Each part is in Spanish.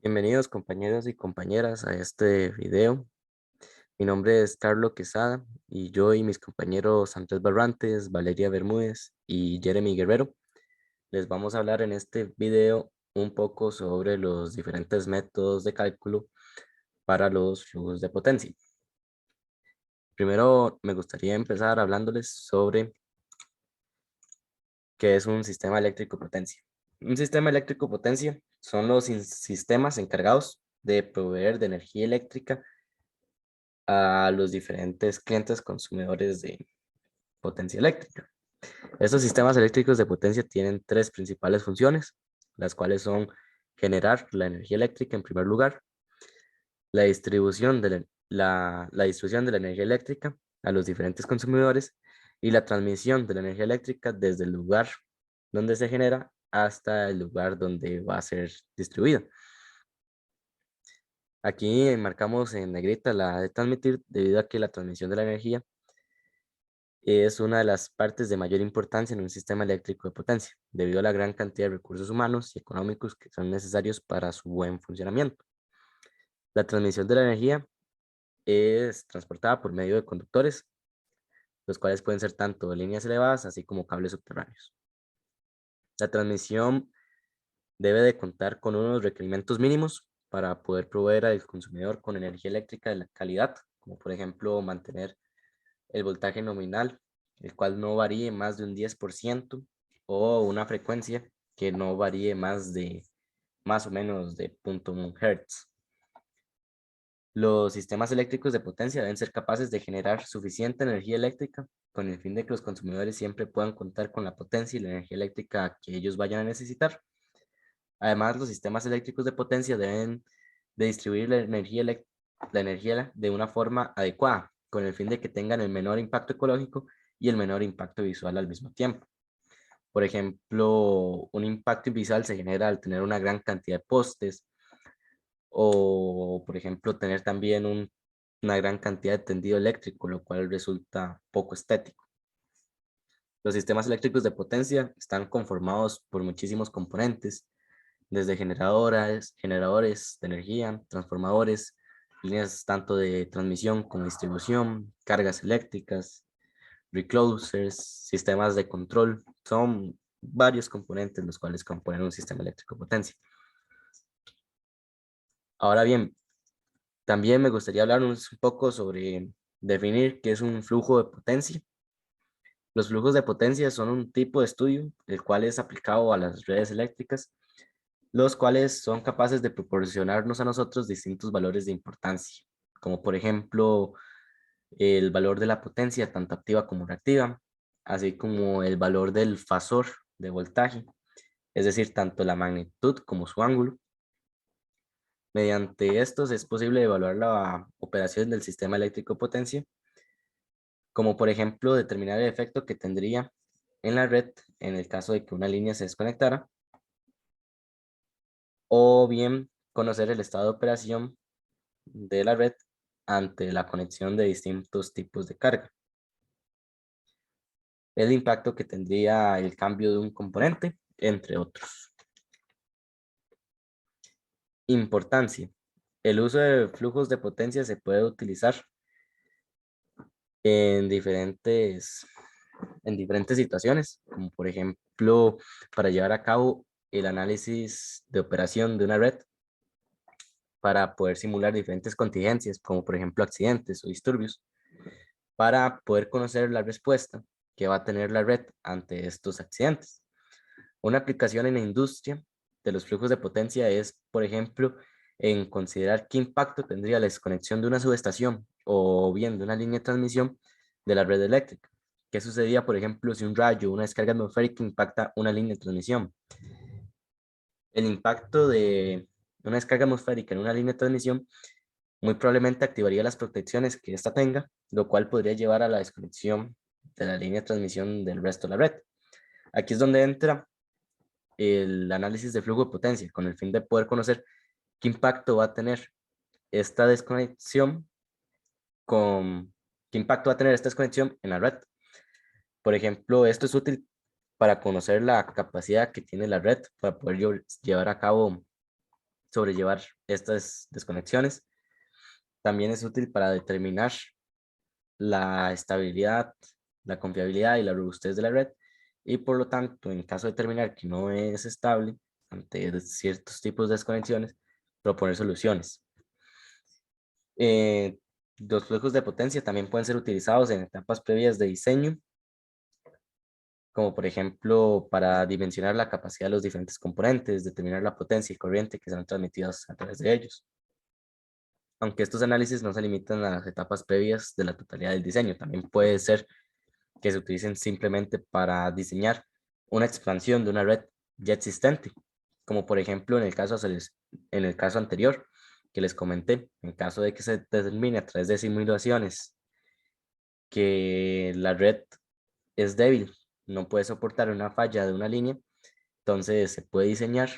Bienvenidos compañeros y compañeras a este video. Mi nombre es Carlos Quesada y yo y mis compañeros Andrés Barrantes, Valeria Bermúdez y Jeremy Guerrero les vamos a hablar en este video un poco sobre los diferentes métodos de cálculo para los flujos de potencia. Primero me gustaría empezar hablándoles sobre qué es un sistema eléctrico potencia. Un sistema eléctrico potencia son los sistemas encargados de proveer de energía eléctrica a los diferentes clientes consumidores de potencia eléctrica. Estos sistemas eléctricos de potencia tienen tres principales funciones, las cuales son generar la energía eléctrica en primer lugar, la distribución la distribución de la energía eléctrica a los diferentes consumidores y la transmisión de la energía eléctrica desde el lugar donde se genera hasta el lugar donde va a ser distribuida. Aquí marcamos en negrita la de transmitir debido a que la transmisión de la energía es una de las partes de mayor importancia en un sistema eléctrico de potencia, debido a la gran cantidad de recursos humanos y económicos que son necesarios para su buen funcionamiento. La transmisión de la energía es transportada por medio de conductores, los cuales pueden ser tanto líneas elevadas así como cables subterráneos. La transmisión debe de contar con unos requerimientos mínimos para poder proveer al consumidor con energía eléctrica de la calidad, como por ejemplo mantener el voltaje nominal, el cual no varíe más de un 10% o una frecuencia que no varíe más o menos de 0.1 Hz. Los sistemas eléctricos de potencia deben ser capaces de generar suficiente energía eléctrica con el fin de que los consumidores siempre puedan contar con la potencia y la energía eléctrica que ellos vayan a necesitar. Además, los sistemas eléctricos de potencia deben de distribuir la energía de una forma adecuada, con el fin de que tengan el menor impacto ecológico y el menor impacto visual al mismo tiempo. Por ejemplo, un impacto visual se genera al tener una gran cantidad de postes o, por ejemplo, tener también una gran cantidad de tendido eléctrico, lo cual resulta poco estético. Los sistemas eléctricos de potencia están conformados por muchísimos componentes, desde generadores de energía, transformadores, líneas tanto de transmisión como distribución, cargas eléctricas, reclosers, sistemas de control. Son varios componentes los cuales componen un sistema eléctrico de potencia. Ahora bien, también me gustaría hablar un poco sobre definir qué es un flujo de potencia. Los flujos de potencia son un tipo de estudio el cual es aplicado a las redes eléctricas, los cuales son capaces de proporcionarnos a nosotros distintos valores de importancia, como por ejemplo el valor de la potencia, tanto activa como reactiva, así como el valor del fasor de voltaje, es decir, tanto la magnitud como su ángulo. Mediante estos es posible evaluar la operación del sistema eléctrico de potencia, como por ejemplo determinar el efecto que tendría en la red en el caso de que una línea se desconectara, o bien conocer el estado de operación de la red ante la conexión de distintos tipos de carga. El impacto que tendría el cambio de un componente, entre otros. Importancia. El uso de flujos de potencia se puede utilizar en diferentes situaciones, como por ejemplo para llevar a cabo el análisis de operación de una red para poder simular diferentes contingencias, como por ejemplo accidentes o disturbios, para poder conocer la respuesta que va a tener la red ante estos accidentes. Una aplicación en la industria de los flujos de potencia es, por ejemplo, en considerar qué impacto tendría la desconexión de una subestación o bien de una línea de transmisión de la red eléctrica. ¿Qué sucedía, por ejemplo, si un rayo o una descarga atmosférica impacta una línea de transmisión? El impacto de una descarga atmosférica en una línea de transmisión muy probablemente activaría las protecciones que ésta tenga, lo cual podría llevar a la desconexión de la línea de transmisión del resto de la red. Aquí es donde entra el análisis de flujo de potencia, con el fin de poder conocer qué impacto va a tener esta desconexión qué impacto va a tener esta desconexión en la red. Por ejemplo, esto es útil para conocer la capacidad que tiene la red para poder llevar a cabo sobrellevar estas desconexiones. También es útil para determinar la estabilidad, la confiabilidad y la robustez de la red, y por lo tanto, en caso de determinar que no es estable ante ciertos tipos de desconexiones, proponer soluciones. Eh, los flujos de potencia también pueden ser utilizados en etapas previas de diseño, como por ejemplo para dimensionar la capacidad de los diferentes componentes, determinar la potencia y corriente que serán transmitidas a través de ellos. Aunque estos análisis no se limitan a las etapas previas de la totalidad del diseño, también puede ser que se utilicen simplemente para diseñar una expansión de una red ya existente, como por ejemplo en el caso anterior que les comenté, en caso de que se determine a través de simulaciones que la red es débil, no puede soportar una falla de una línea, entonces se puede diseñar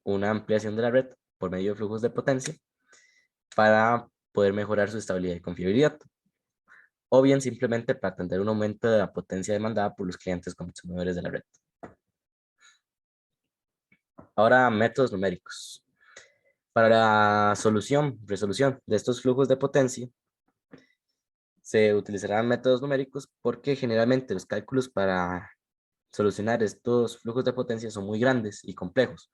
una ampliación de la red por medio de flujos de potencia para poder mejorar su estabilidad y confiabilidad, o bien simplemente para atender un aumento de la potencia demandada por los clientes consumidores de la red. Ahora, métodos numéricos. Para la resolución de estos flujos de potencia, se utilizarán métodos numéricos porque generalmente los cálculos para solucionar estos flujos de potencia son muy grandes y complejos,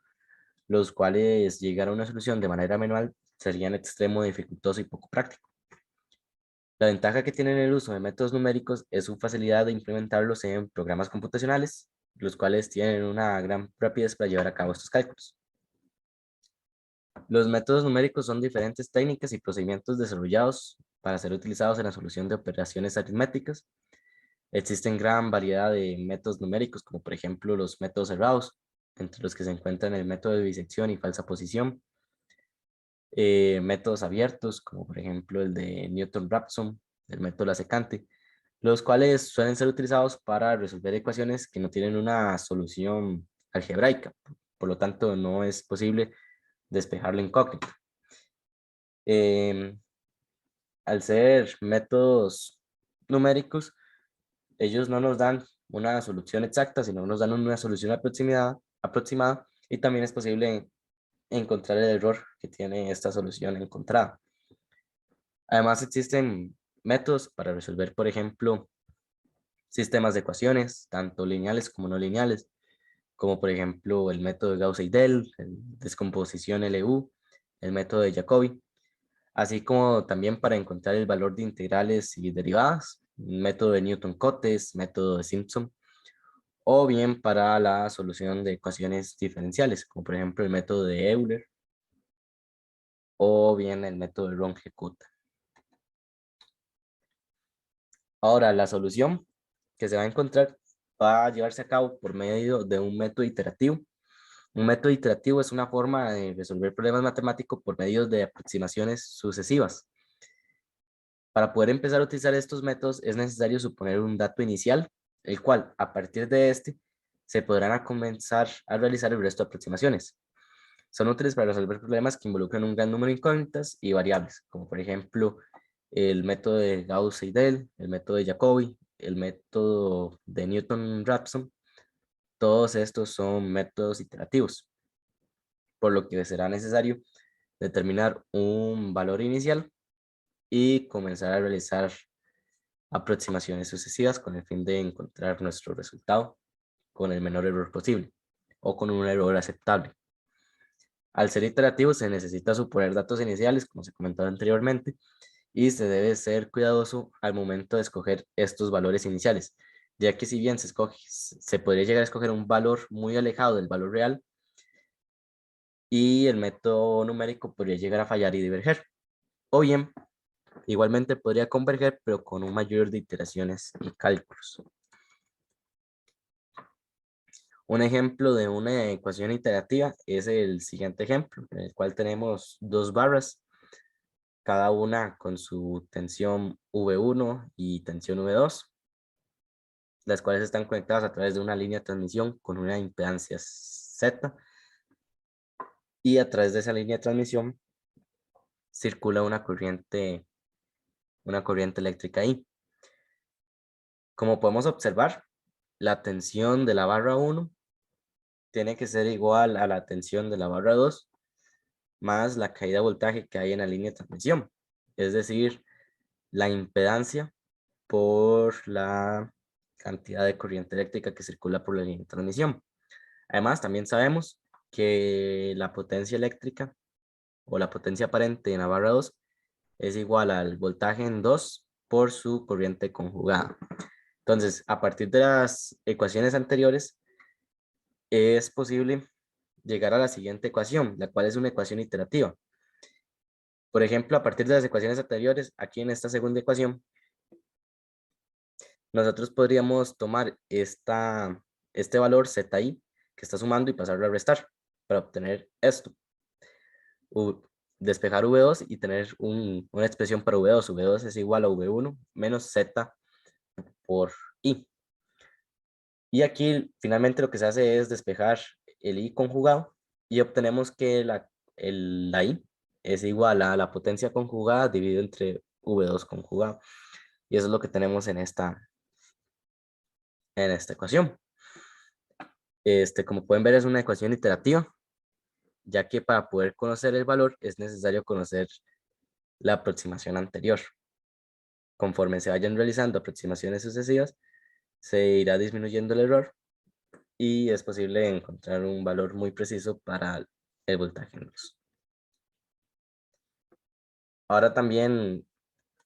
los cuales llegar a una solución de manera manual sería en extremo dificultoso y poco práctico. La ventaja que tienen el uso de métodos numéricos es su facilidad de implementarlos en programas computacionales, los cuales tienen una gran rapidez para llevar a cabo estos cálculos. Los métodos numéricos son diferentes técnicas y procedimientos desarrollados para ser utilizados en la solución de operaciones aritméticas. Existen gran variedad de métodos numéricos, como por ejemplo los métodos cerrados, entre los que se encuentran el método de bisección y falsa posición. Métodos abiertos, como por ejemplo el de Newton-Raphson, el método la secante, los cuales suelen ser utilizados para resolver ecuaciones que no tienen una solución algebraica. Por lo tanto, no es posible despejar la incógnita. Em, Al ser métodos numéricos, ellos no nos dan una solución exacta, sino nos dan una solución aproximada, y también es posible encontrar el error que tiene esta solución encontrada. Además, existen métodos para resolver, por ejemplo, sistemas de ecuaciones, tanto lineales como no lineales, como por ejemplo el método de Gauss-Seidel, descomposición LU, el método de Jacobi, así como también para encontrar el valor de integrales y derivadas, método de Newton-Cotes, método de Simpson, o bien para la solución de ecuaciones diferenciales, como por ejemplo el método de Euler, o bien el método de Runge-Kutta. Ahora, la solución que se va a encontrar va a llevarse a cabo por medio de un método iterativo. Un método iterativo es una forma de resolver problemas matemáticos por medio de aproximaciones sucesivas. Para poder empezar a utilizar estos métodos es necesario suponer un dato inicial, el cual, a partir de este, se podrán comenzar a realizar el resto de aproximaciones. Son útiles para resolver problemas que involucran un gran número de incógnitas y variables, como por ejemplo el método de Gauss-Seidel, el método de Jacobi, el método de Newton-Raphson. Todos estos son métodos iterativos, por lo que será necesario determinar un valor inicial y comenzar a realizar aproximaciones sucesivas con el fin de encontrar nuestro resultado con el menor error posible o con un error aceptable. Al ser iterativo se necesita suponer datos iniciales, como se comentó anteriormente, y se debe ser cuidadoso al momento de escoger estos valores iniciales, ya que si bien se podría llegar a escoger un valor muy alejado del valor real, y el método numérico podría llegar a fallar y diverger. O bien, igualmente podría converger, pero con un mayor de iteraciones y cálculos. Un ejemplo de una ecuación iterativa es el siguiente ejemplo, en el cual tenemos dos barras, cada una con su tensión V1 y tensión V2, las cuales están conectadas a través de una línea de transmisión con una impedancia Z, y a través de esa línea de transmisión circula una corriente eléctrica I. Como podemos observar, la tensión de la barra 1 tiene que ser igual a la tensión de la barra 2, más la caída de voltaje que hay en la línea de transmisión, es decir, la impedancia por la cantidad de corriente eléctrica que circula por la línea de transmisión. Además, también sabemos que la potencia eléctrica o la potencia aparente en la barra 2 es igual al voltaje en 2 por su corriente conjugada. Entonces, a partir de las ecuaciones anteriores, es posible llegar a la siguiente ecuación, la cual es una ecuación iterativa. Por ejemplo, a partir de las ecuaciones anteriores, aquí en esta segunda ecuación, nosotros podríamos tomar este valor ZI que está sumando y pasarlo a restar para obtener esto. Despejar V2 y tener una expresión para V2. V2 es igual a V1 menos Z por I. Y aquí finalmente lo que se hace es despejar el I conjugado y obtenemos que la I es igual a la potencia conjugada dividido entre V2 conjugado. Y eso es lo que tenemos en esta ecuación. Como pueden ver, es una ecuación iterativa, ya que para poder conocer el valor es necesario conocer la aproximación anterior. Conforme se vayan realizando aproximaciones sucesivas, se irá disminuyendo el error y es posible encontrar un valor muy preciso para el voltaje en luz. Ahora también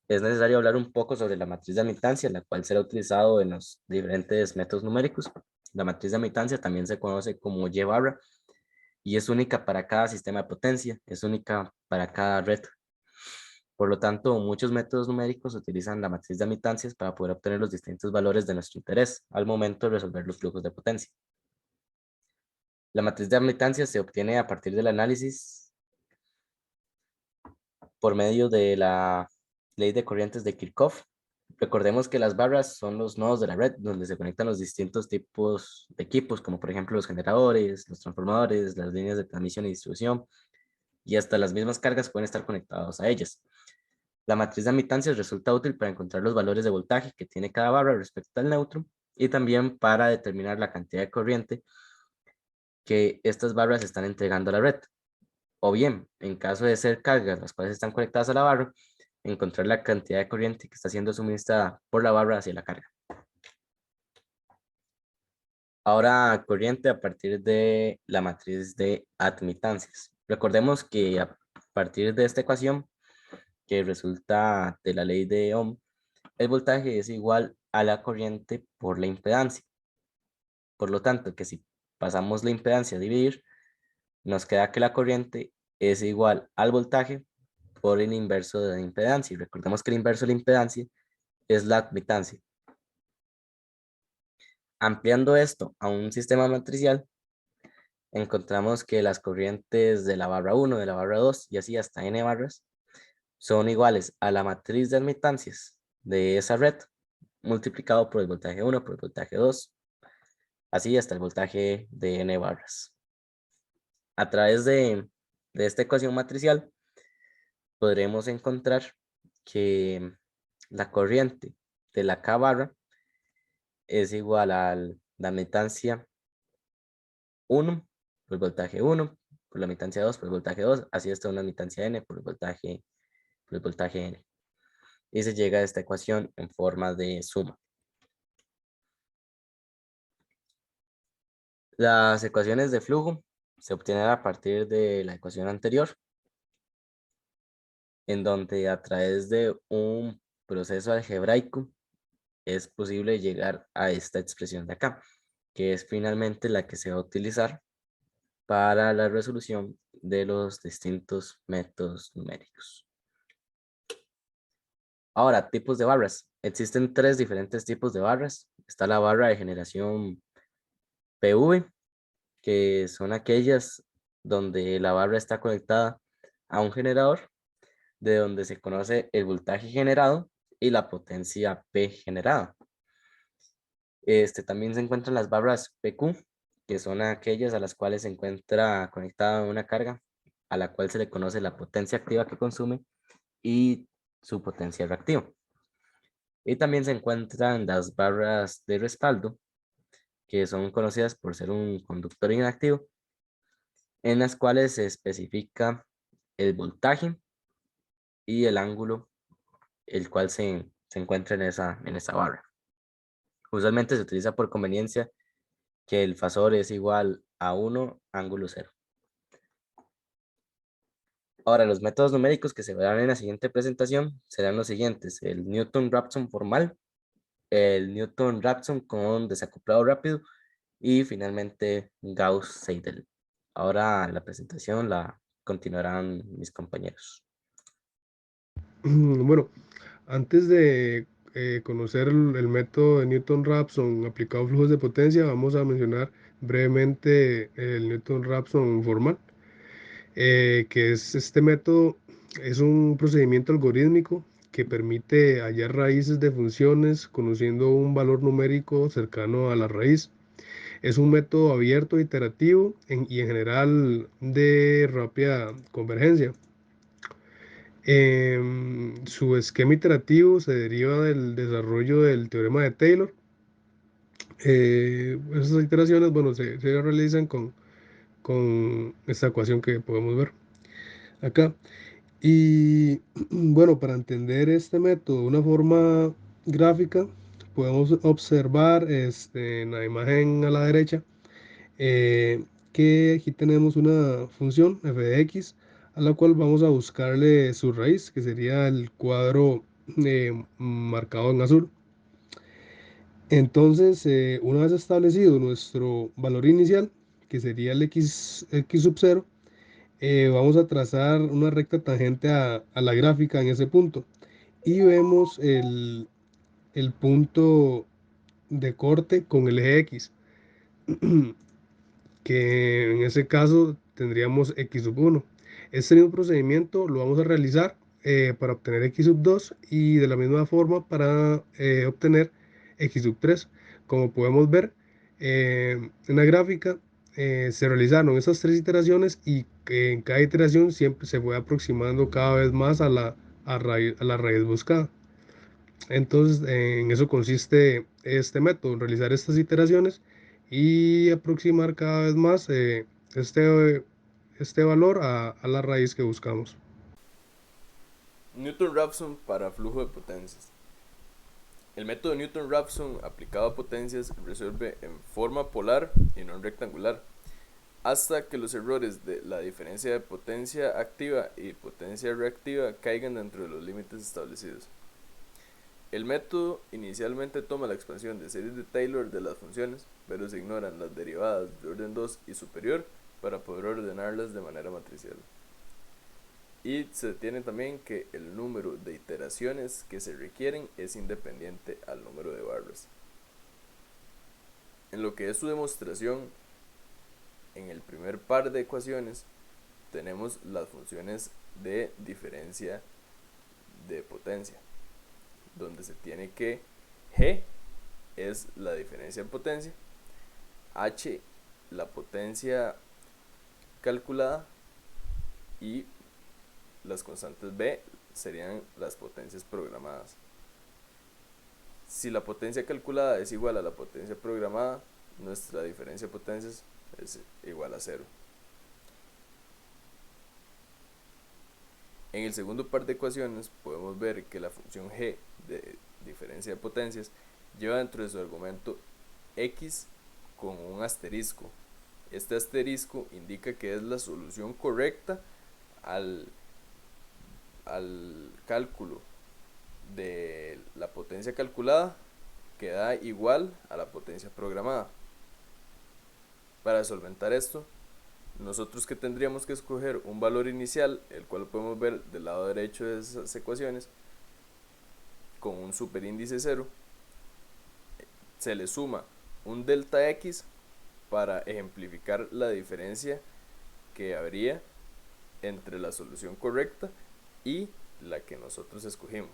es necesario hablar un poco sobre la matriz de admitancia, la cual será utilizado en los diferentes métodos numéricos. La matriz de admitancia también se conoce como Y barra y es única para cada sistema de potencia, es única para cada red. Por lo tanto, muchos métodos numéricos utilizan la matriz de admitancias para poder obtener los distintos valores de nuestro interés al momento de resolver los flujos de potencia. La matriz de admitancias se obtiene a partir del análisis por medio de la ley de corrientes de Kirchhoff. Recordemos que las barras son los nodos de la red donde se conectan los distintos tipos de equipos, como por ejemplo los generadores, los transformadores, las líneas de transmisión y distribución, y hasta las mismas cargas pueden estar conectados a ellas. La matriz de admitancias resulta útil para encontrar los valores de voltaje que tiene cada barra respecto al neutro y también para determinar la cantidad de corriente que estas barras están entregando a la red. O bien, en caso de ser cargas las cuales están conectadas a la barra, encontrar la cantidad de corriente que está siendo suministrada por la barra hacia la carga. Ahora, corriente a partir de la matriz de admitancias. Recordemos que a partir de esta ecuación, que resulta de la ley de Ohm, el voltaje es igual a la corriente por la impedancia. Por lo tanto, que si pasamos la impedancia a dividir, nos queda que la corriente es igual al voltaje por el inverso de la impedancia. Y recordemos que el inverso de la impedancia es la admitancia. Ampliando esto a un sistema matricial, encontramos que las corrientes de la barra 1, de la barra 2 y así hasta n barras son iguales a la matriz de admitancias de esa red multiplicado por el voltaje 1 por el voltaje 2, así hasta el voltaje de n barras. A través de esta ecuación matricial podremos encontrar que la corriente de la K barra es igual a la admitancia 1 por el voltaje 1, por la admitancia 2 por el voltaje 2, así hasta una admitancia n por el voltaje n. Y se llega a esta ecuación en forma de suma. Las ecuaciones de flujo se obtienen a partir de la ecuación anterior, en donde a través de un proceso algebraico es posible llegar a esta expresión de acá, que es finalmente la que se va a utilizar para la resolución de los distintos métodos numéricos. Ahora, tipos de barras. Existen tres diferentes tipos de barras. Está la barra de generación PV, que son aquellas donde la barra está conectada a un generador, de donde se conoce el voltaje generado y la potencia P generada. También se encuentran las barras PQ, que son aquellas a las cuales se encuentra conectada una carga a la cual se le conoce la potencia activa que consume y su potencia reactiva. Y también se encuentran las barras de respaldo, que son conocidas por ser un conductor inactivo, en las cuales se especifica el voltaje y el ángulo, el cual se encuentra en esa barra. Usualmente se utiliza por conveniencia que el fasor es igual a 1 ángulo 0. Ahora, los métodos numéricos que se verán en la siguiente presentación serán los siguientes: el Newton-Raphson formal, el Newton-Raphson con desacoplado rápido y finalmente Gauss-Seidel. Ahora la presentación la continuarán mis compañeros. Bueno, antes de conocer el método de Newton-Raphson aplicado a flujos de potencia, vamos a mencionar brevemente el Newton-Raphson formal, que es este método, es un procedimiento algorítmico que permite hallar raíces de funciones conociendo un valor numérico cercano a la raíz. Es un método abierto, iterativo y en general de rápida convergencia. Su esquema iterativo se deriva del desarrollo del teorema de Taylor. Esas iteraciones, bueno, se realizan con esta ecuación que podemos ver acá. Y bueno, para entender este método de una forma gráfica, podemos observar en la imagen a la derecha que aquí tenemos una función f de x a la cual vamos a buscarle su raíz, que sería el cuadro marcado en azul. Entonces, una vez establecido nuestro valor inicial, que sería el x sub 0, vamos a trazar una recta tangente a la gráfica en ese punto y vemos el punto de corte con el eje x, que en ese caso tendríamos x sub 1. Este mismo procedimiento lo vamos a realizar para obtener x sub 2 y de la misma forma para obtener x sub 3. Como podemos ver en la gráfica, se realizaron esas tres iteraciones y en cada iteración siempre se fue aproximando cada vez más a la raíz buscada. Entonces, en eso consiste este método, en realizar estas iteraciones y aproximar cada vez más este valor a la raíz que buscamos. Newton-Raphson para flujo de potencias. El método Newton-Raphson aplicado a potencias resuelve en forma polar y no rectangular, hasta que los errores de la diferencia de potencia activa y potencia reactiva caigan dentro de los límites establecidos. El método inicialmente toma la expansión de series de Taylor de las funciones, pero se ignoran las derivadas de orden 2 y superior para poder ordenarlas de manera matricial. Y se tiene también que el número de iteraciones que se requieren es independiente al número de barras. En lo que es su demostración, en el primer par de ecuaciones tenemos las funciones de diferencia de potencia, donde se tiene que G es la diferencia en potencia, H la potencia calculada y las constantes B serían las potencias programadas. Si la potencia calculada es igual a la potencia programada, nuestra diferencia de potencias es igual a 0. En el segundo par de ecuaciones podemos ver que la función g de diferencia de potencias lleva dentro de su argumento x con un asterisco. Este asterisco indica que es la solución correcta al cálculo de la potencia calculada, que da igual a la potencia programada. Para solventar esto, nosotros que tendríamos que escoger un valor inicial, el cual podemos ver del lado derecho de esas ecuaciones, con un superíndice 0, se le suma un delta x para ejemplificar la diferencia que habría entre la solución correcta y la que nosotros escogimos.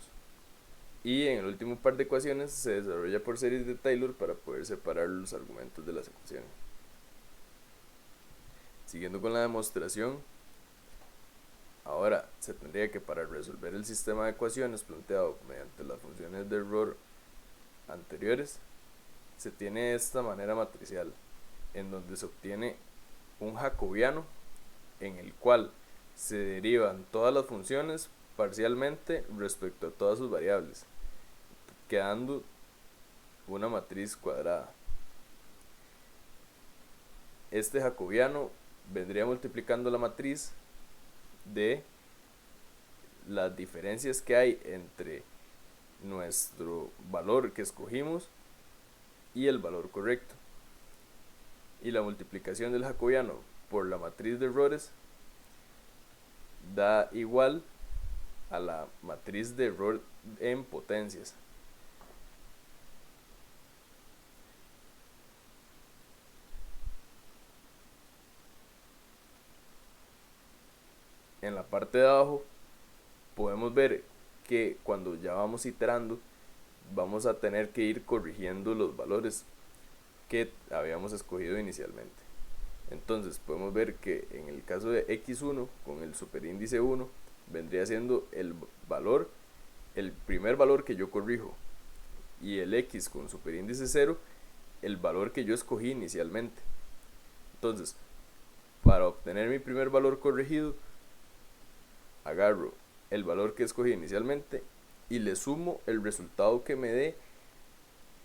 Y en el último par de ecuaciones se desarrolla por series de Taylor para poder separar los argumentos de las ecuaciones. Siguiendo con la demostración, ahora se tendría que, para resolver el sistema de ecuaciones planteado mediante las funciones de error anteriores, se tiene esta manera matricial, en donde se obtiene un jacobiano en el cual se derivan todas las funciones parcialmente respecto a todas sus variables, quedando una matriz cuadrada. Este jacobiano vendría multiplicando la matriz de las diferencias que hay entre nuestro valor que escogimos y el valor correcto. Y la multiplicación del jacobiano por la matriz de errores da igual a la matriz de error en potencias. En la parte de abajo podemos ver que cuando ya vamos iterando vamos a tener que ir corrigiendo los valores que habíamos escogido inicialmente. Entonces podemos ver que en el caso de x1 con el superíndice 1 vendría siendo el valor, el primer valor que yo corrijo, y el x con superíndice 0 el valor que yo escogí inicialmente. Entonces, para obtener mi primer valor corregido, agarro el valor que escogí inicialmente y le sumo el resultado que me dé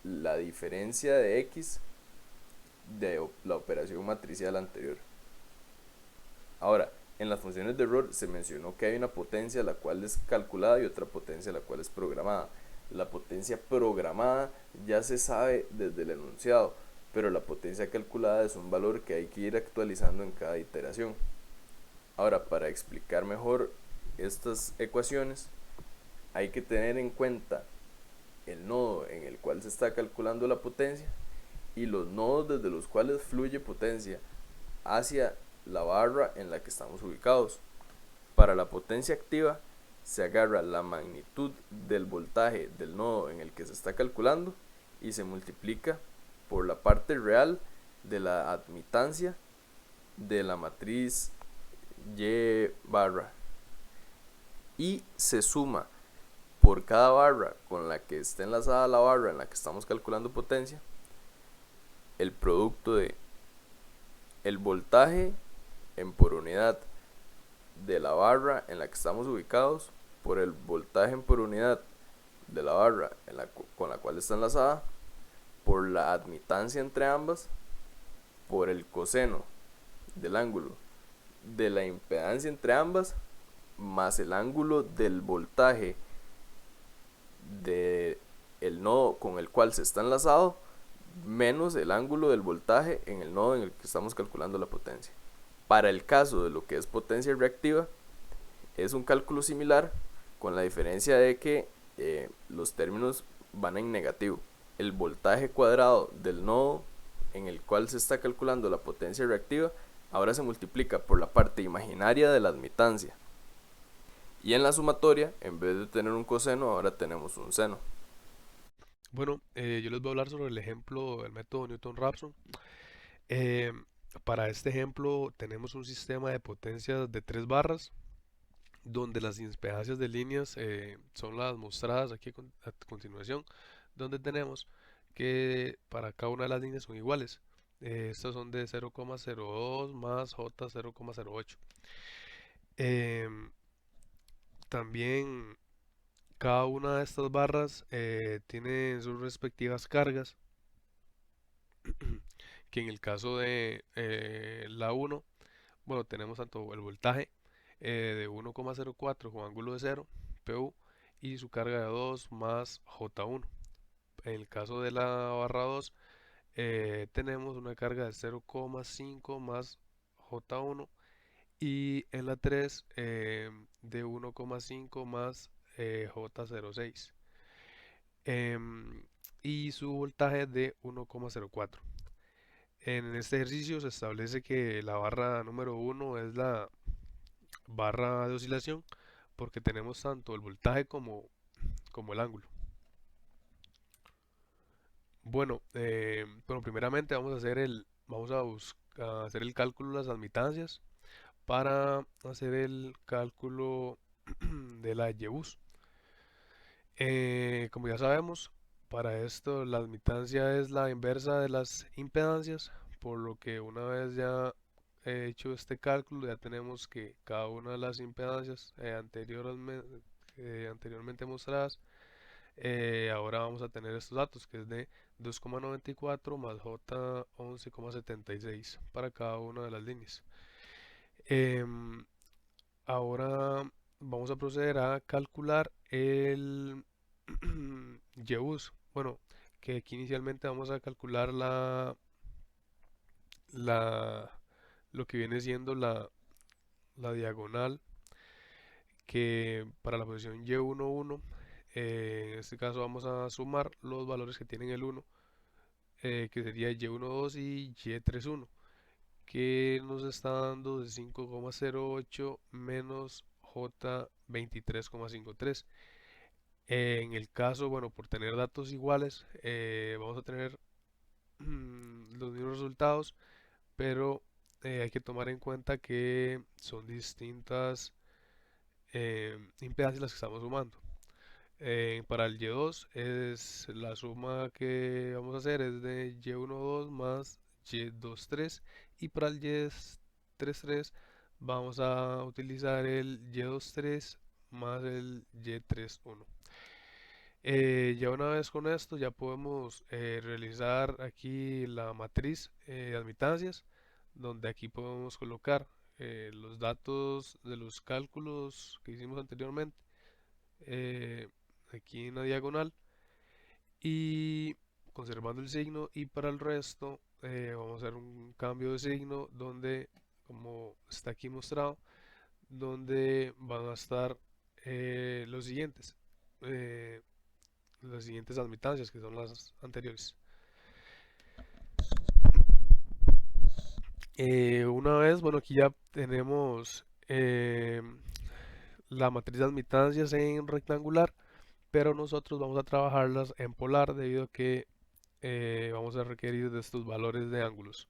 la diferencia de x de la operación matricial anterior. Ahora, en las funciones de error se mencionó que hay una potencia la cual es calculada y otra potencia la cual es programada. La potencia programada ya se sabe desde el enunciado, pero la potencia calculada es un valor que hay que ir actualizando en cada iteración. Ahora, para explicar mejor estas ecuaciones, hay que tener en cuenta el nodo en el cual se está calculando la potencia y los nodos desde los cuales fluye potencia hacia la barra en la que estamos ubicados. Para la potencia activa se agarra la magnitud del voltaje del nodo en el que se está calculando y se multiplica por la parte real de la admitancia de la matriz Y barra y se suma por cada barra con la que está enlazada la barra en la que estamos calculando potencia el producto de el voltaje en por unidad de la barra en la que estamos ubicados por el voltaje en por unidad de la barra con la cual está enlazada, por la admitancia entre ambas, por el coseno del ángulo de la impedancia entre ambas, más el ángulo del voltaje de el nodo con el cual se está enlazado, menos el ángulo del voltaje en el nodo en el que estamos calculando la potencia. Para el caso de lo que es potencia reactiva, es un cálculo similar, con la diferencia de que los términos van en negativo. El voltaje cuadrado del nodo en el cual se está calculando la potencia reactiva ahora se multiplica por la parte imaginaria de la admitancia. Y en la sumatoria, en vez de tener un coseno, ahora tenemos un seno. Bueno, yo les voy a hablar sobre el ejemplo del método Newton-Raphson. Eh, para este ejemplo tenemos un sistema de potencias de 3 barras, donde las impedancias de líneas son las mostradas aquí a continuación, donde tenemos que para cada una de las líneas son iguales. Estas son de 0,02 más J 0,08. Em, También cada una de estas barras tiene sus respectivas cargas, que en el caso de la 1, bueno, tenemos tanto el voltaje de 1,04 con ángulo de 0, PU, y su carga de 2 más J1. En el caso de la barra 2, tenemos una carga de 0,5 más J1, y en la 3 de 1,5 más J06, em, y su voltaje de 1,04. En este ejercicio se establece que la barra número 1 es la barra de oscilación, porque tenemos tanto el voltaje como el ángulo. Bueno, primeramente vamos a hacer el cálculo de las admitancias para hacer el cálculo de la YBUS. Como ya sabemos, para esto la admitancia es la inversa de las impedancias, por lo que una vez ya hecho este cálculo, ya tenemos que cada una de las impedancias anteriormente mostradas, ahora vamos a tener estos datos, que es de 2,94 más J 11,76 para cada una de las líneas. Em, Ahora vamos a proceder a calcular el YBUS. Bueno, que aquí inicialmente vamos a calcular la, lo que viene siendo la diagonal, que para la posición Y11, en este caso vamos a sumar los valores que tienen el 1, que sería Y12 y Y31, que nos está dando de 5,08 menos J23,53. En el caso, bueno, por tener datos iguales, vamos a tener los mismos resultados, pero hay que tomar en cuenta que son distintas impedancias las que estamos sumando. Para el Y2 es la suma que vamos a hacer es de Y12 más Y23, y para el Y33 vamos a utilizar el Y23 más el Y31. Ya una vez con esto ya podemos realizar aquí la matriz de admitancias, donde aquí podemos colocar los datos de los cálculos que hicimos anteriormente, eh, aquí en la diagonal, y conservando el signo, y para el resto vamos a hacer un cambio de signo donde, como está aquí mostrado, donde van a estar los siguientes. eh, las siguientes admitancias, que son las anteriores. Una vez, bueno, aquí ya tenemos la matriz de admitancias en rectangular, pero nosotros vamos a trabajarlas en polar debido a que vamos a requerir de estos valores de ángulos.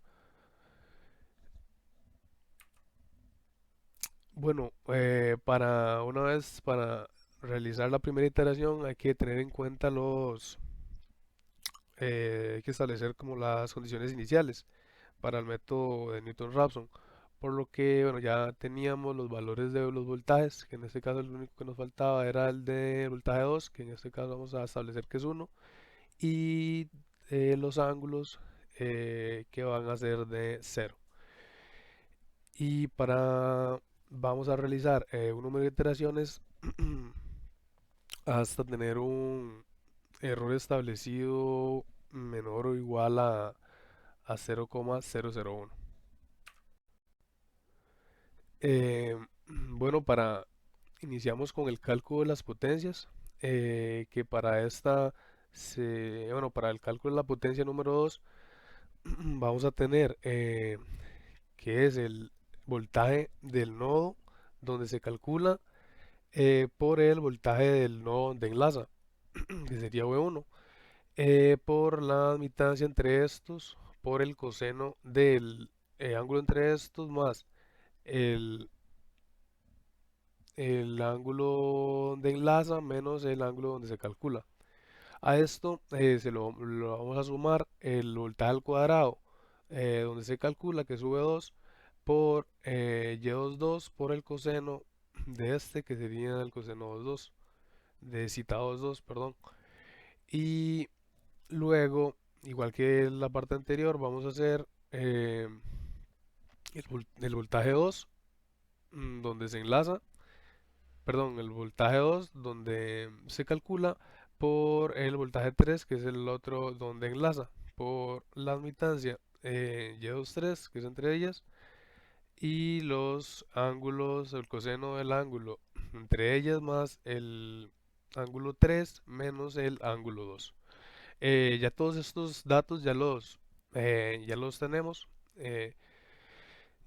Bueno, para realizar la primera iteración hay que tener en cuenta hay que establecer como las condiciones iniciales para el método de Newton-Raphson, por lo que bueno, ya teníamos los valores de los voltajes, que en este caso el único que nos faltaba era el de voltaje 2, que en este caso vamos a establecer que es 1, y los ángulos que van a ser de 0. Y vamos a realizar un número de iteraciones hasta tener un error establecido menor o igual a 0,001. Eh, bueno, iniciamos con el cálculo de las potencias, que para bueno, para el cálculo de la potencia número 2 vamos a tener que es el voltaje del nodo donde se calcula por el voltaje del nodo donde enlaza, que sería V1, por la admitancia entre estos, por el coseno del ángulo entre estos más el el ángulo de enlaza menos el ángulo donde se calcula. A esto lo vamos a sumar el voltaje al cuadrado, donde se calcula que sube 2 por Y22 por el coseno de este, que sería el coseno 22, de citado 2, perdón. Y luego, igual que la parte anterior, vamos a hacer el voltaje 2, donde se enlaza, perdón, el voltaje 2 donde se calcula, por el voltaje 3, que es el otro donde enlaza, por la admitancia Y23, que es entre ellas, y los ángulos, el coseno del ángulo entre ellas más el ángulo 3 menos el ángulo 2. Ya todos estos datos ya los tenemos,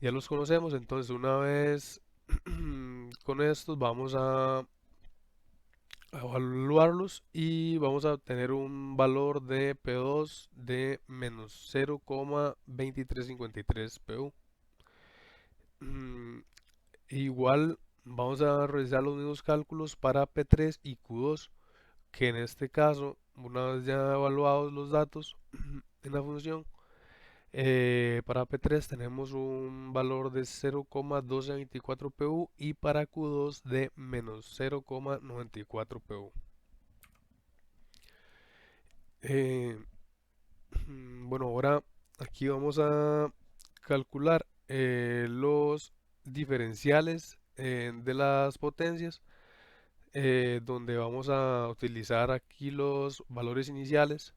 ya los conocemos, entonces una vez con estos vamos a evaluarlos y vamos a obtener un valor de P2 de menos 0,2353 PU. Igual vamos a realizar los mismos cálculos para P3 y Q2, que en este caso, una vez ya evaluados los datos en la función, Para P3 tenemos un valor de 0,1224 PU y para Q2 de menos 0,94 PU. Eh, bueno, ahora aquí vamos a calcular los diferenciales de las potencias, donde vamos a utilizar aquí los valores iniciales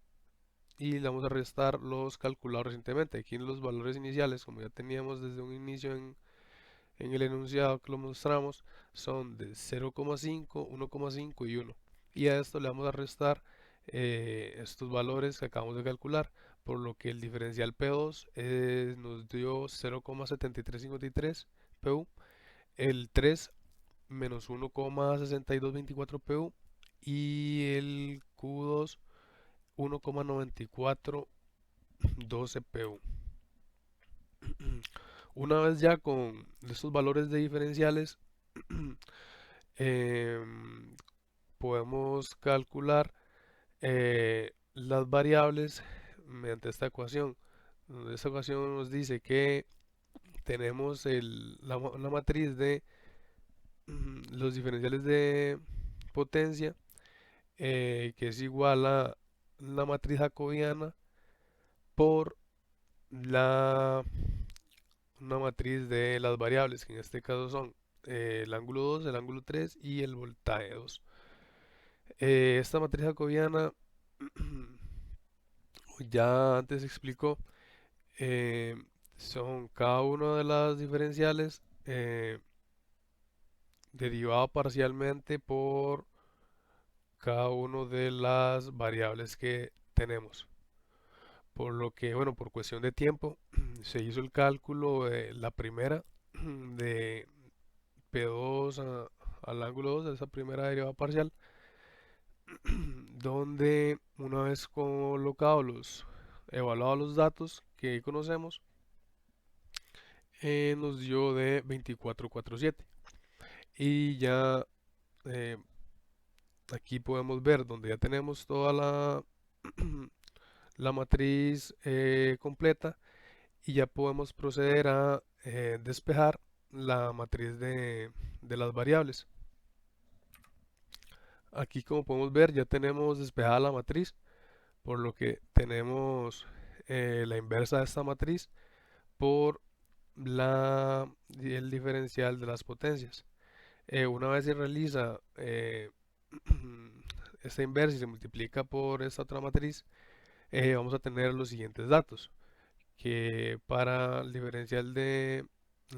y le vamos a restar los calculados recientemente. Aquí en los valores iniciales, como ya teníamos desde un inicio en el enunciado que lo mostramos, son de 0,5, 1,5 y 1. Y a esto le vamos a restar estos valores que acabamos de calcular, por lo que el diferencial P2 nos dio 0,7353 PU, el 3 menos 1,6224 PU y el Q2 1,9412 PU. Una vez ya con estos valores de diferenciales, podemos calcular las variables mediante esta ecuación. Esta ecuación nos dice que tenemos la matriz de los diferenciales de potencia, que es igual a la matriz jacobiana por una matriz de las variables, que en este caso son el ángulo 2, el ángulo 3 y el voltaje 2. Esta matriz jacobiana ya antes explicó, eh, son cada una de las diferenciales derivado parcialmente por cada una de las variables que tenemos. Por lo que, bueno, por cuestión de tiempo, se hizo el cálculo de la primera de P2 al ángulo 2, de esa primera derivada parcial, donde una vez evaluados los datos que conocemos, nos dio de 2447. Y ya eh, aquí podemos ver donde ya tenemos toda la matriz completa, y ya podemos proceder a despejar la matriz de las variables. Aquí, como podemos ver, ya tenemos despejada la matriz, por lo que tenemos la inversa de esta matriz por el diferencial de las potencias. Una vez se realiza esta inversa y se multiplica por esta otra matriz, vamos a tener los siguientes datos: que para el diferencial del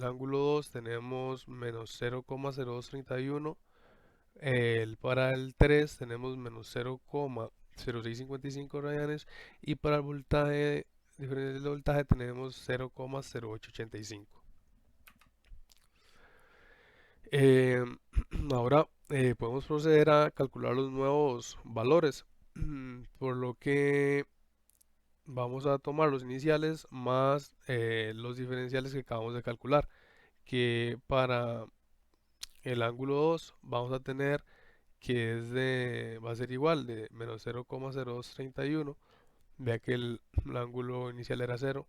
ángulo 2 tenemos menos 0,0231, para el 3 tenemos menos 0,0655 radianes, y para el voltaje, diferencial de voltaje, tenemos 0,0885. Eh, Ahora podemos proceder a calcular los nuevos valores, por lo que vamos a tomar los iniciales más los diferenciales que acabamos de calcular, que para el ángulo 2 vamos a tener que va a ser igual de menos 0,0231, vea que el ángulo inicial era 0.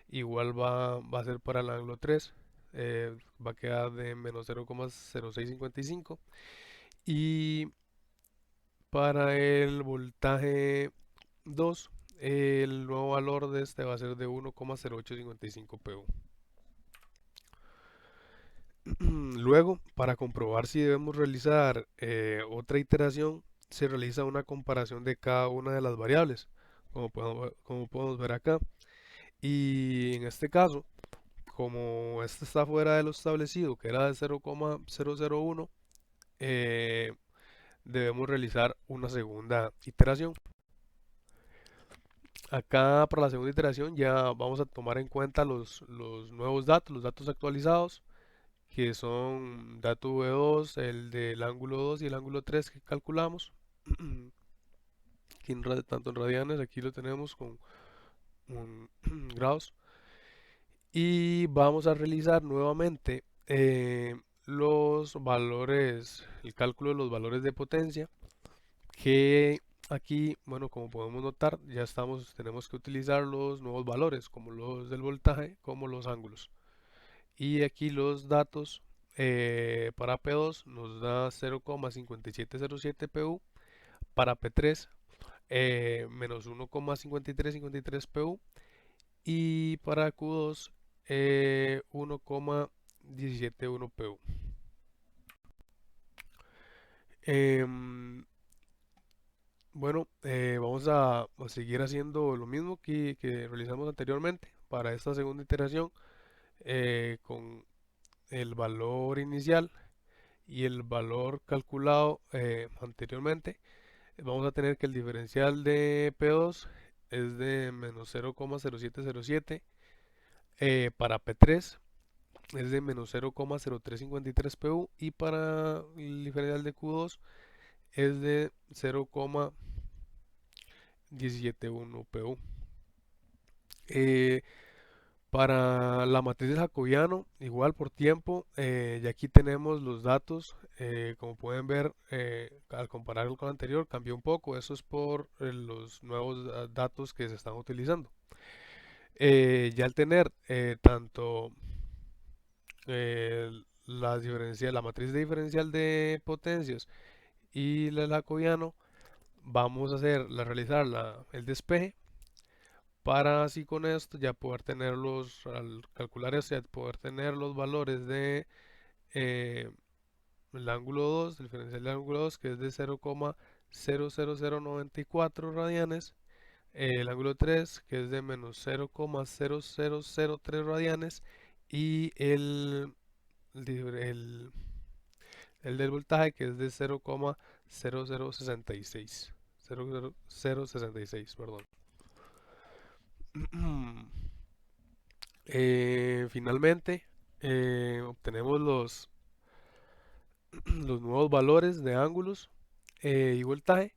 Igual va a ser para el ángulo 3, va a quedar de menos 0,0655. Y para el voltaje 2, el nuevo valor de este va a ser de 1,0855 PU. Luego, para comprobar si debemos realizar otra iteración, se realiza una comparación de cada una de las variables, como podemos ver acá. Y en este caso, como este está fuera de lo establecido, que era de 0,001, debemos realizar una segunda iteración. Acá, para la segunda iteración, ya vamos a tomar en cuenta los nuevos datos, los datos actualizados, que son dato V2, el del ángulo 2 y el ángulo 3 que calculamos. Aquí tanto en radianes, aquí lo tenemos con grados. Y vamos a realizar nuevamente los valores, el cálculo de los valores de potencia, que aquí, bueno, como podemos notar, tenemos que utilizar los nuevos valores, como los del voltaje, como los ángulos. Y aquí los datos para P2 nos da 0,5707 PU, para P3 menos 1,5353 PU y para Q2 1,171 PU. Bueno, vamos a seguir haciendo lo mismo que realizamos anteriormente para esta segunda iteración con el valor inicial y el valor calculado anteriormente. Vamos a tener que el diferencial de P2 es de menos 0,0707, para P3 es de menos 0,0353 PU y para el diferencial de Q2 es de 0,171 PU. Eh, para la matriz de Jacobiano, igual por tiempo, y aquí tenemos los datos. Como pueden ver, al compararlo con el anterior, cambió un poco. Eso es por los nuevos datos que se están utilizando. Ya al tener tanto la matriz de diferencial de potencias y el Jacobiano, vamos a realizar el despeje para así con esto ya poder tenerlos, al calcular esto, ya poder tener los valores de eh, el ángulo 2, el diferencial del ángulo 2, que es de 0,00094 radianes, el ángulo 3, que es de menos 0,0003 radianes, y el, el del voltaje, que es de 0,0066. 0,0066, perdón. Finalmente, obtenemos los nuevos valores de ángulos y voltaje,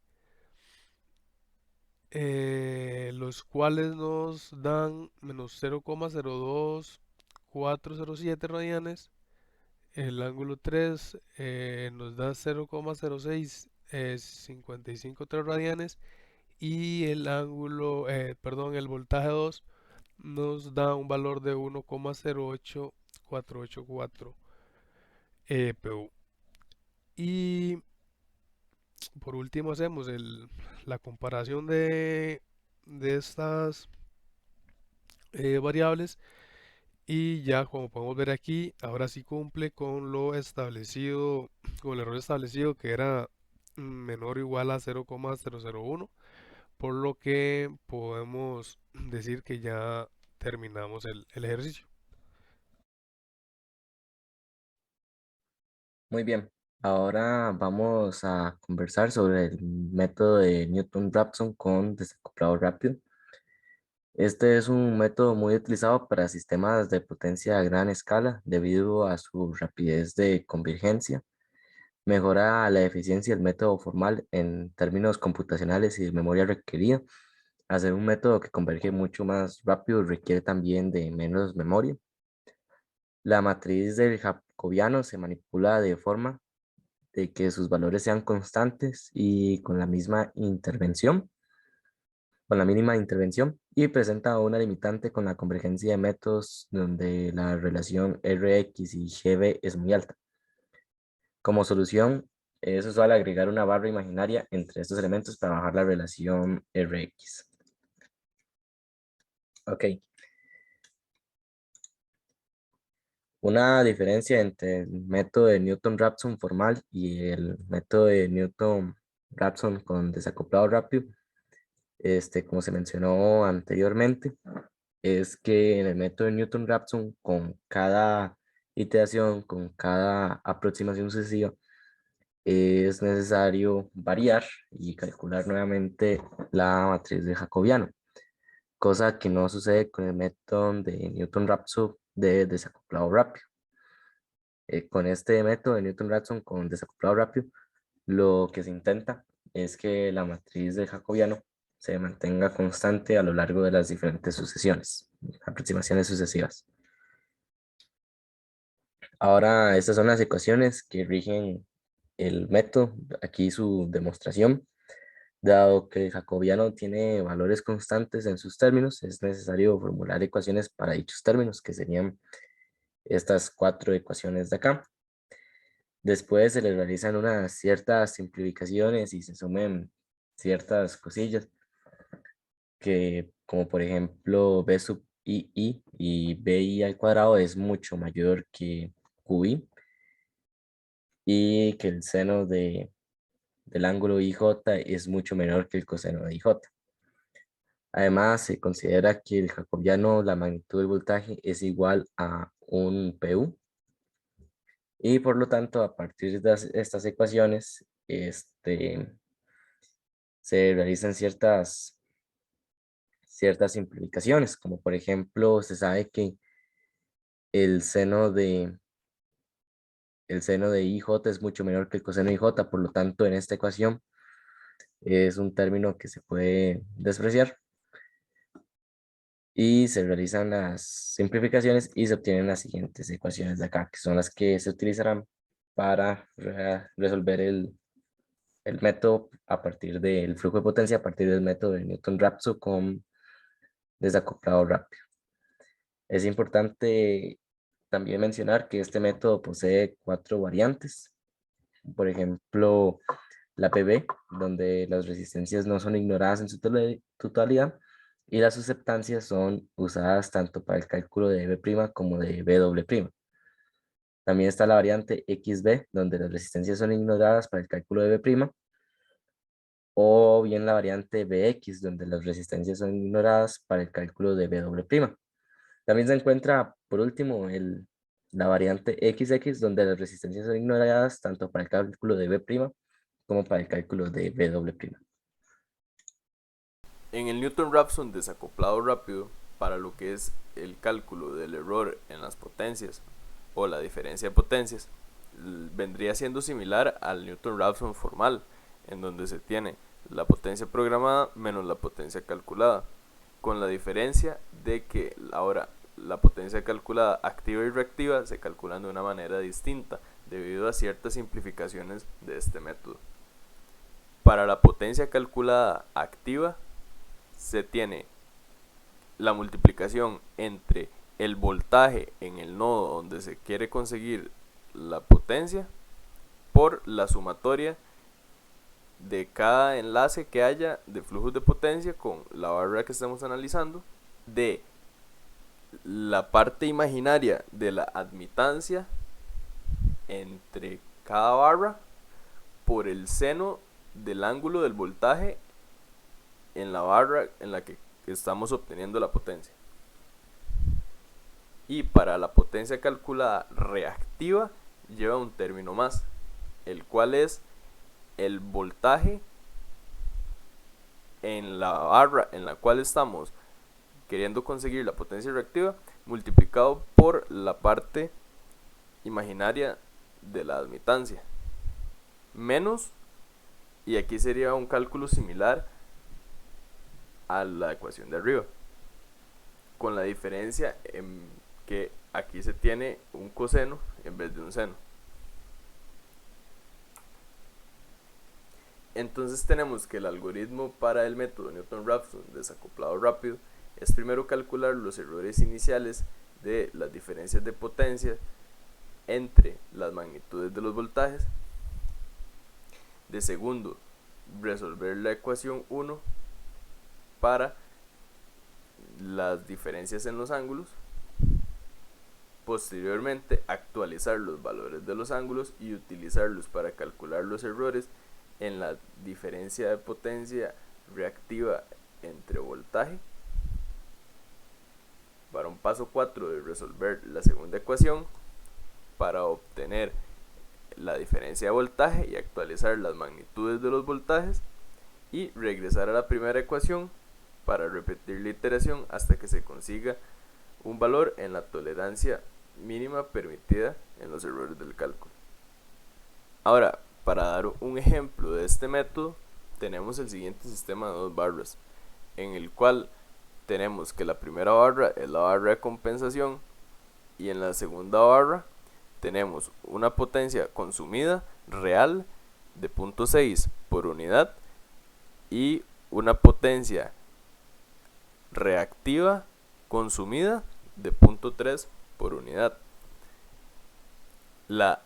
los cuales nos dan menos 0,02407 radianes. El ángulo 3 nos da 0,06553 radianes y el voltaje 2 nos da un valor de 1,08484 PU. Y por último hacemos la comparación de estas variables y ya como podemos ver aquí, ahora sí cumple con lo establecido, con el error establecido que era menor o igual a 0,001, por lo que podemos decir que ya terminamos el ejercicio. Muy bien, ahora vamos a conversar sobre el método de Newton-Raphson con desacoplado rápido. Este es un método muy utilizado para sistemas de potencia a gran escala debido a su rapidez de convergencia. Mejora la eficiencia del método formal en términos computacionales y de memoria requerida. Hacer un método que converge mucho más rápido requiere también de menos memoria. La matriz del jacobiano se manipula de forma de que sus valores sean constantes y con la mínima intervención, y presenta una limitante con la convergencia de métodos donde la relación Rx y Gb es muy alta. Como solución, es usual agregar una barra imaginaria entre estos elementos para bajar la relación Rx. Ok. Una diferencia entre el método de Newton-Raphson formal y el método de Newton-Raphson con desacoplado rápido, como se mencionó anteriormente, es que en el método de Newton-Raphson, con cada iteración, con cada aproximación sucesiva, es necesario variar y calcular nuevamente la matriz de Jacobiano, cosa que no sucede con el método de Newton-Raphson de desacoplado rápido. Con este método de Newton-Raphson con desacoplado rápido, lo que se intenta es que la matriz del Jacobiano se mantenga constante a lo largo de las diferentes aproximaciones sucesivas. Ahora, estas son las ecuaciones que rigen el método. Aquí su demostración. Dado que el jacobiano tiene valores constantes en sus términos, es necesario formular ecuaciones para dichos términos, que serían estas cuatro ecuaciones de acá. Después se le realizan unas ciertas simplificaciones y se sumen ciertas cosillas, que como por ejemplo b sub i y bi al cuadrado es mucho mayor que qi, y que el seno del ángulo IJ es mucho menor que el coseno de IJ. Además, se considera que el jacobiano, la magnitud del voltaje, es igual a un PU, y por lo tanto, a partir de estas ecuaciones, se realizan ciertas simplificaciones, como por ejemplo, se sabe que el seno de, el seno de IJ es mucho menor que el coseno de IJ, por lo tanto, en esta ecuación es un término que se puede despreciar, y se realizan las simplificaciones y se obtienen las siguientes ecuaciones de acá, que son las que se utilizarán para resolver el método a partir del flujo de potencia, a partir del método de Newton-Raphson con desacoplado rápido. Es importante también mencionar que este método posee 4 variantes. Por ejemplo, la PV, donde las resistencias no son ignoradas en su totalidad, y las susceptancias son usadas tanto para el cálculo de B' como de B'. También está la variante XB, donde las resistencias son ignoradas para el cálculo de B', o bien la variante BX, donde las resistencias son ignoradas para el cálculo de B'. También se encuentra, por último, la variante XX, donde las resistencias son ignoradas tanto para el cálculo de B' como para el cálculo de B'. En el Newton-Raphson desacoplado rápido, para lo que es el cálculo del error en las potencias o la diferencia de potencias, vendría siendo similar al Newton-Raphson formal, en donde se tiene la potencia programada menos la potencia calculada, con la diferencia de que ahora la potencia calculada activa y reactiva se calculan de una manera distinta debido a ciertas simplificaciones de este método. Para la potencia calculada activa se tiene la multiplicación entre el voltaje en el nodo donde se quiere conseguir la potencia por la sumatoria de cada enlace que haya de flujos de potencia con la barra que estamos analizando, de la parte imaginaria de la admitancia entre cada barra por el seno del ángulo del voltaje en la barra en la que estamos obteniendo la potencia. Y para la potencia calculada reactiva lleva un término más, el cual es el voltaje en la barra en la cual estamos queriendo conseguir la potencia reactiva multiplicado por la parte imaginaria de la admitancia menos, y aquí sería un cálculo similar a la ecuación de arriba, con la diferencia en que aquí se tiene un coseno en vez de un seno. Entonces tenemos que el algoritmo para el método Newton-Raphson desacoplado rápido es primero calcular los errores iniciales de las diferencias de potencia entre las magnitudes de los voltajes. De segundo, resolver la ecuación 1 para las diferencias en los ángulos. Posteriormente, actualizar los valores de los ángulos y utilizarlos para calcular los errores en la diferencia de potencia reactiva entre voltaje. Para un paso 4 de resolver la segunda ecuación para obtener la diferencia de voltaje y actualizar las magnitudes de los voltajes, y regresar a la primera ecuación para repetir la iteración hasta que se consiga un valor en la tolerancia mínima permitida en los errores del cálculo. Ahora, para dar un ejemplo de este método, tenemos el siguiente sistema de dos barras, en el cual tenemos que la primera barra es la barra de compensación, y en la segunda barra tenemos una potencia consumida real de 0.6 por unidad y una potencia reactiva consumida de 0.3 por unidad. La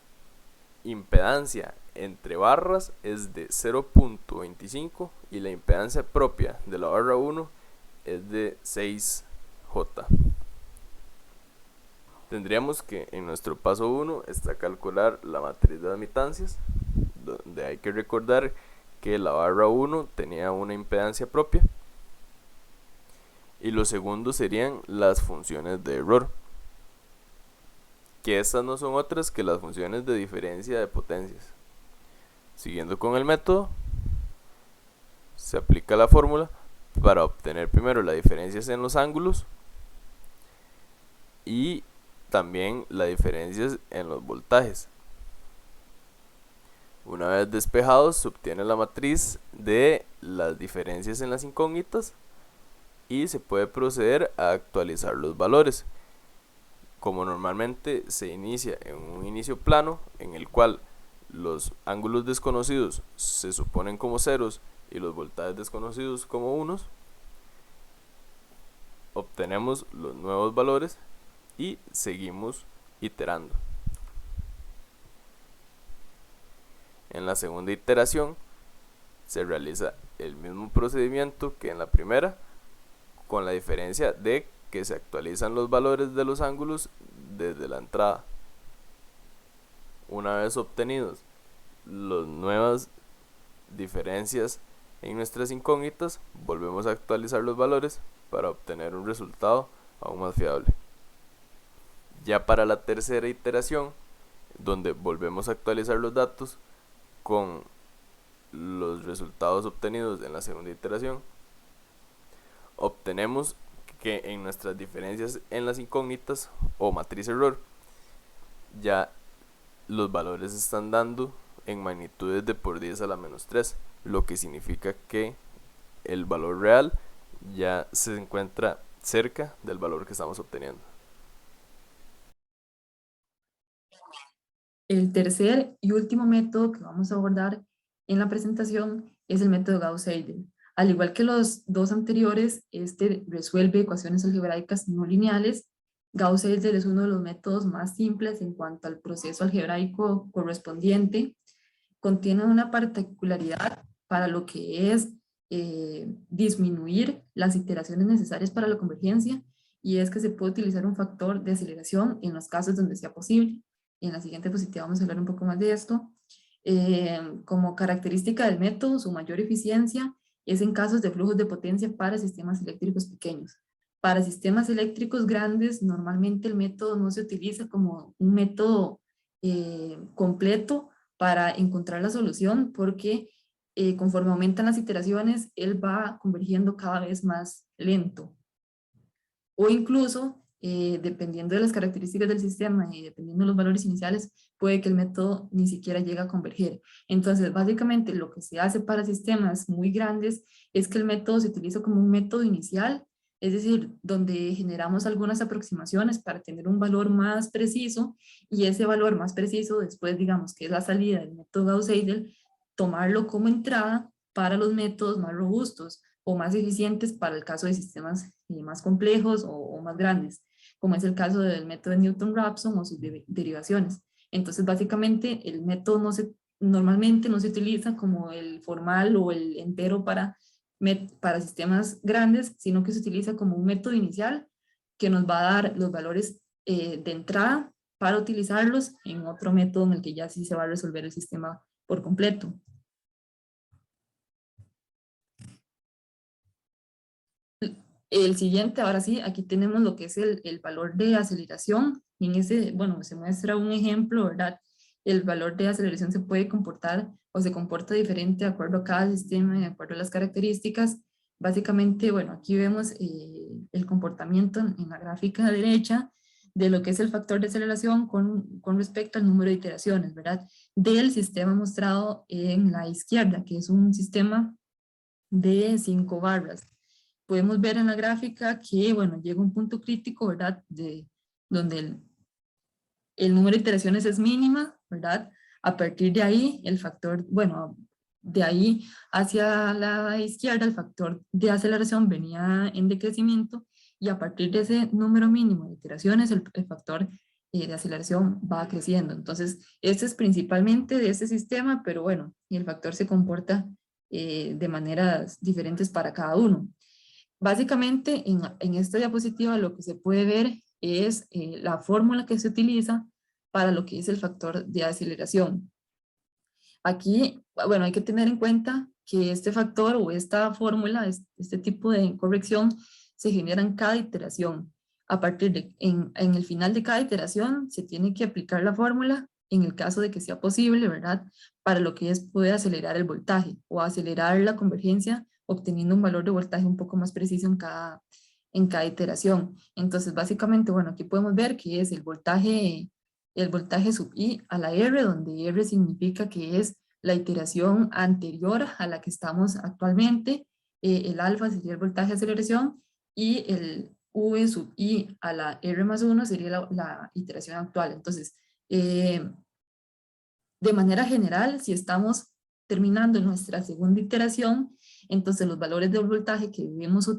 impedancia entre barras es de 0.25 y la impedancia propia de la barra 1 es de 6J. Tendríamos que en nuestro paso 1 está calcular la matriz de admitancias, donde hay que recordar que la barra 1 tenía una impedancia propia, y lo segundo serían las funciones de error, que estas no son otras que las funciones de diferencia de potencias. Siguiendo con el método, se aplica la fórmula para obtener primero las diferencias en los ángulos y también las diferencias en los voltajes. Una vez despejados, se obtiene la matriz de las diferencias en las incógnitas y se puede proceder a actualizar los valores. Como normalmente se inicia en un inicio plano, en el cual los ángulos desconocidos se suponen como ceros y los voltajes desconocidos como unos, obtenemos los nuevos valores y seguimos iterando. En la segunda iteración se realiza el mismo procedimiento que en la primera, con la diferencia de que se actualizan los valores de los ángulos desde la entrada. Una vez obtenidos las nuevas diferencias en nuestras incógnitas, volvemos a actualizar los valores para obtener un resultado aún más fiable. Ya para la tercera iteración, donde volvemos a actualizar los datos con los resultados obtenidos en la segunda iteración, obtenemos que en nuestras diferencias en las incógnitas o matriz error, ya los valores están dando en magnitudes de por 10 a la menos 3, lo que significa que el valor real ya se encuentra cerca del valor que estamos obteniendo. El tercer y último método que vamos a abordar en la presentación es el método Gauss-Seidel. Al igual que los dos anteriores, este resuelve ecuaciones algebraicas no lineales. Gauss-Seidel es uno de los métodos más simples en cuanto al proceso algebraico correspondiente. Contiene una particularidad para lo que es disminuir las iteraciones necesarias para la convergencia, y es que se puede utilizar un factor de aceleración en los casos donde sea posible. En la siguiente diapositiva vamos a hablar un poco más de esto. Como característica del método, su mayor eficiencia es en casos de flujos de potencia para sistemas eléctricos pequeños. Para sistemas eléctricos grandes, normalmente el método no se utiliza como un método completo para encontrar la solución, porque conforme aumentan las iteraciones, él va convergiendo cada vez más lento. O incluso, dependiendo de las características del sistema y dependiendo de los valores iniciales, puede que el método ni siquiera llegue a converger. Entonces, básicamente, lo que se hace para sistemas muy grandes es que el método se utiliza como un método inicial, es decir, donde generamos algunas aproximaciones para tener un valor más preciso, y ese valor más preciso, después, digamos, que es la salida del método Gauss-Seidel, tomarlo como entrada para los métodos más robustos o más eficientes para el caso de sistemas más complejos o más grandes, como es el caso del método de Newton-Raphson o sus derivaciones. Entonces, básicamente, el método normalmente no se utiliza como el formal o el entero para sistemas grandes, sino que se utiliza como un método inicial que nos va a dar los valores de entrada para utilizarlos en otro método en el que ya sí se va a resolver el sistema por completo. El siguiente, ahora sí, aquí tenemos lo que es el valor de aceleración. En ese, bueno, se muestra un ejemplo, ¿verdad? El valor de aceleración se puede comportar o se comporta diferente de acuerdo a cada sistema y de acuerdo a las características. Básicamente, bueno, aquí vemos el comportamiento en la gráfica derecha de lo que es el factor de aceleración con respecto al número de iteraciones, ¿verdad? Del sistema mostrado en la izquierda, que es un sistema de 5 barras. Podemos ver en la gráfica que, bueno, llega un punto crítico, ¿verdad? Donde el número de iteraciones es mínima, ¿verdad? A partir de ahí, el factor, bueno, De ahí hacia la izquierda el factor de aceleración venía en decrecimiento y a partir de ese número mínimo de iteraciones el factor de aceleración va creciendo. Entonces, este es principalmente de este sistema, pero bueno, y el factor se comporta de maneras diferentes para cada uno. Básicamente, en esta diapositiva lo que se puede ver es la fórmula que se utiliza para lo que es el factor de aceleración. Aquí, bueno, hay que tener en cuenta que este factor o esta fórmula, este tipo de corrección, se genera en cada iteración. A partir de, en el final de cada iteración, se tiene que aplicar la fórmula en el caso de que sea posible, ¿verdad? Para lo que es poder acelerar el voltaje o acelerar la convergencia, obteniendo un valor de voltaje un poco más preciso en cada iteración. Entonces, básicamente, bueno, aquí podemos ver que es el voltaje sub i a la R, donde R significa que es la iteración anterior a la que estamos actualmente, el alfa sería el voltaje de aceleración y el V sub i a la R más 1 sería la iteración actual. Entonces, de manera general, si estamos terminando nuestra segunda iteración, entonces los valores del voltaje que debemos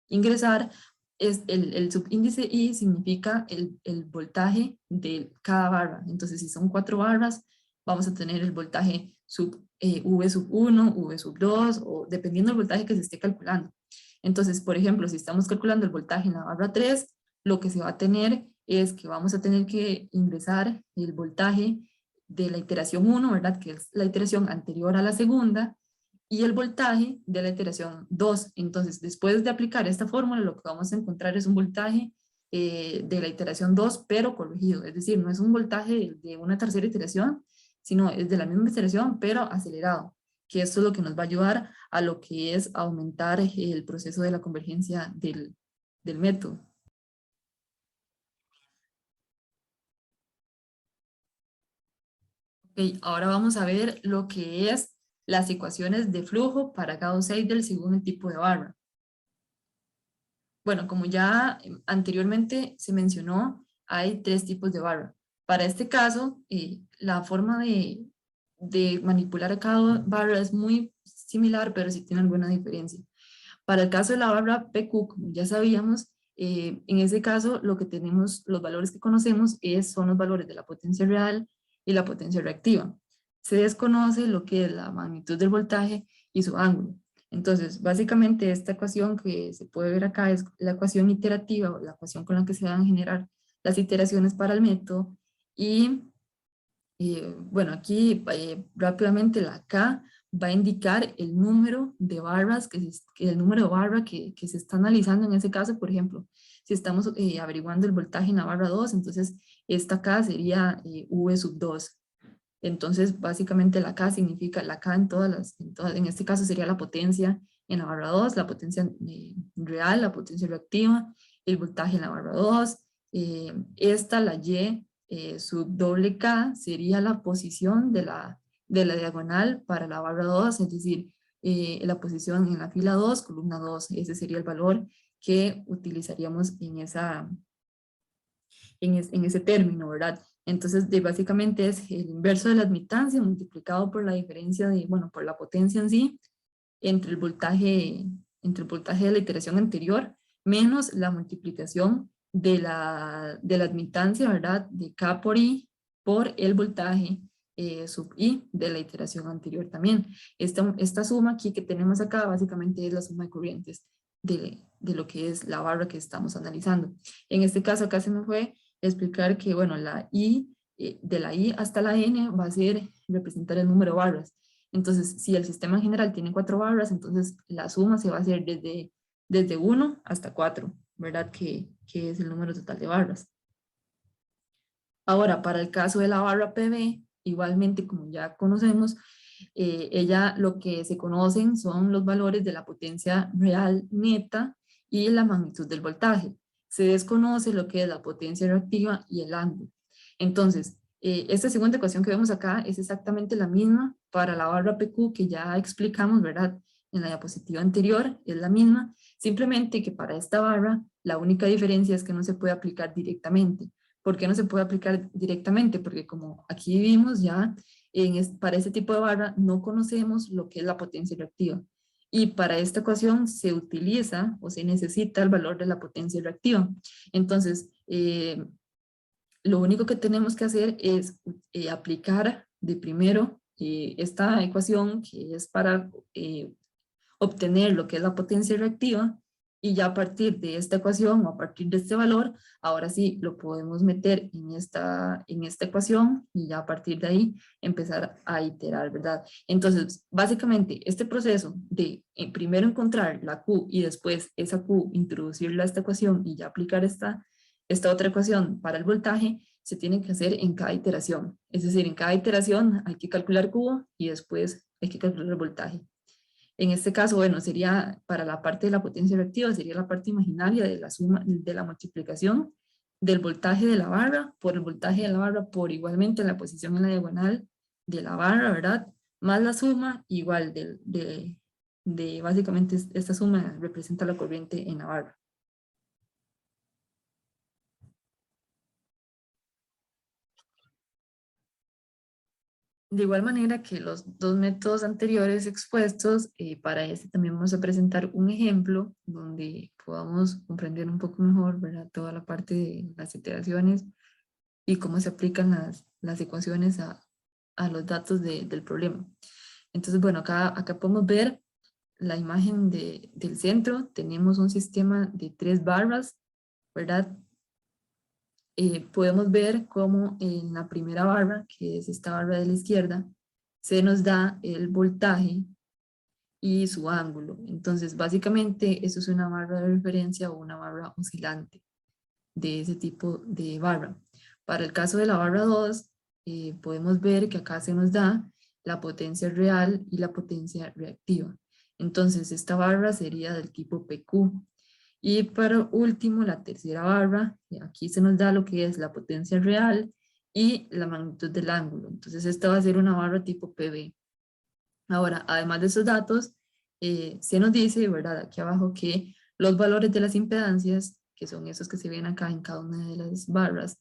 ingresar es el subíndice I significa el voltaje de cada barra. Entonces, si son 4 barras, vamos a tener el voltaje V sub 1, V sub 2, o dependiendo del voltaje que se esté calculando. Entonces, por ejemplo, si estamos calculando el voltaje en la barra 3, lo que se va a tener es que vamos a tener que ingresar el voltaje de la iteración 1, ¿verdad? Que es la iteración anterior a la segunda, y el voltaje de la iteración 2. Entonces, después de aplicar esta fórmula, lo que vamos a encontrar es un voltaje de la iteración 2, pero corregido. Es decir, no es un voltaje de una tercera iteración, sino es de la misma iteración, pero acelerado. Que esto es lo que nos va a ayudar a lo que es aumentar el proceso de la convergencia del método. Ok, ahora vamos a ver lo que es las ecuaciones de flujo para Gauss-Seidel según el tipo de barra. Bueno, como ya anteriormente se mencionó, hay 3 tipos de barra. Para este caso, la forma de manipular a cada barra es muy similar, pero sí tiene alguna diferencia. Para el caso de la barra PQ, como ya sabíamos, en ese caso lo que tenemos, los valores que conocemos son los valores de la potencia real y la potencia reactiva. Se desconoce lo que es la magnitud del voltaje y su ángulo. Entonces, básicamente esta ecuación que se puede ver acá es la ecuación iterativa, o la ecuación con la que se van a generar las iteraciones para el método. Y bueno, aquí rápidamente la K va a indicar el número de barras, el número de barra que se está analizando en ese caso. Por ejemplo, si estamos averiguando el voltaje en la barra 2, entonces esta K sería V sub 2. Entonces, básicamente la K significa la K en este caso sería la potencia en la barra 2, la potencia real, la potencia reactiva, el voltaje en la barra 2. La Y sub doble K sería la posición de la diagonal para la barra 2, es decir, la posición en la fila 2, columna 2, ese sería el valor que utilizaríamos en ese término, ¿verdad? Entonces, básicamente es el inverso de la admitancia multiplicado por la diferencia por la potencia en sí, entre el voltaje de la iteración anterior, menos la multiplicación de la admitancia, ¿verdad? De K por I por el voltaje sub I de la iteración anterior también. Esta suma aquí que tenemos acá básicamente es la suma de corrientes de lo que es la barra que estamos analizando. En este caso acá se me fue explicar que, bueno, la I, de la I hasta la N va a representar el número de barras. Entonces, si el sistema en general tiene 4 barras, entonces la suma se va a hacer desde 1 hasta 4, ¿verdad? Que es el número total de barras. Ahora, para el caso de la barra PB, igualmente, como ya conocemos, ella lo que se conocen son los valores de la potencia real neta y la magnitud del voltaje. Se desconoce lo que es la potencia reactiva y el ángulo. Entonces, esta segunda ecuación que vemos acá es exactamente la misma para la barra PQ que ya explicamos, ¿verdad? En la diapositiva anterior es la misma, simplemente que para esta barra la única diferencia es que no se puede aplicar directamente. ¿Por qué no se puede aplicar directamente? Porque como aquí vimos ya, para este tipo de barra no conocemos lo que es la potencia reactiva. Y para esta ecuación se utiliza o se necesita el valor de la potencia reactiva. Entonces, lo único que tenemos que hacer es aplicar de primero esta ecuación, que es para obtener lo que es la potencia reactiva, y ya a partir de esta ecuación o a partir de este valor, ahora sí lo podemos meter en esta ecuación y ya a partir de ahí empezar a iterar, ¿verdad? Entonces, básicamente, este proceso de primero encontrar la Q y después esa Q introducirla a esta ecuación y ya aplicar esta otra ecuación para el voltaje, se tiene que hacer en cada iteración. Es decir, en cada iteración hay que calcular Q y después hay que calcular el voltaje. En este caso, bueno, sería para la parte de la potencia reactiva, sería la parte imaginaria de la suma, de la multiplicación del voltaje de la barra por el voltaje de la barra por igualmente la posición en la diagonal de la barra, ¿verdad? Más la suma igual de básicamente esta suma representa la corriente en la barra. De igual manera que los dos métodos anteriores expuestos, para este también vamos a presentar un ejemplo donde podamos comprender un poco mejor, ¿verdad?, toda la parte de las iteraciones y cómo se aplican las ecuaciones a los datos del problema. Entonces, bueno, acá podemos ver la imagen del centro. Tenemos un sistema de 3 barras, ¿verdad? Podemos ver cómo en la primera barra, que es esta barra de la izquierda, se nos da el voltaje y su ángulo. Entonces, básicamente, eso es una barra de referencia o una barra oscilante de ese tipo de barra. Para el caso de la barra 2, podemos ver que acá se nos da la potencia real y la potencia reactiva. Entonces, esta barra sería del tipo PQ. Y para último, la tercera barra, aquí se nos da lo que es la potencia real y la magnitud del ángulo. Entonces esta va a ser una barra tipo PB. Ahora, además de esos datos, se nos dice, ¿verdad?, aquí abajo, que los valores de las impedancias, que son esos que se ven acá en cada una de las barras,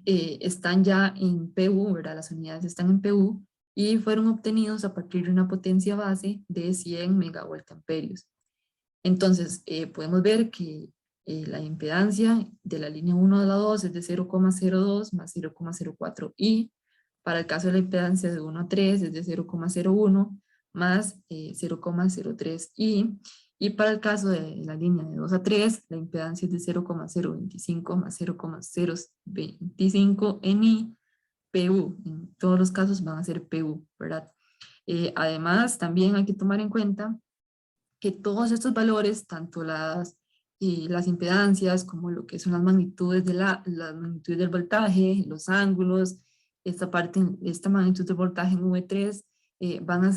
están ya en PU, ¿verdad? Las unidades están en PU y fueron obtenidos a partir de una potencia base de 100 megavoltamperios. Entonces, podemos ver que la impedancia de la línea 1 a la 2 es de 0,02 más 0,04 y para el caso de la impedancia de 1 a 3 es de 0,01 más 0,03 y para el caso de la línea de 2 a 3 la impedancia es de 0,025 más 0,025 en I, PU. En todos los casos van a ser PU, ¿verdad? Además, también hay que tomar en cuenta que todos estos valores, tanto las impedancias como lo que son las magnitudes, las magnitudes del voltaje, los ángulos, esta magnitud del voltaje en V3, van a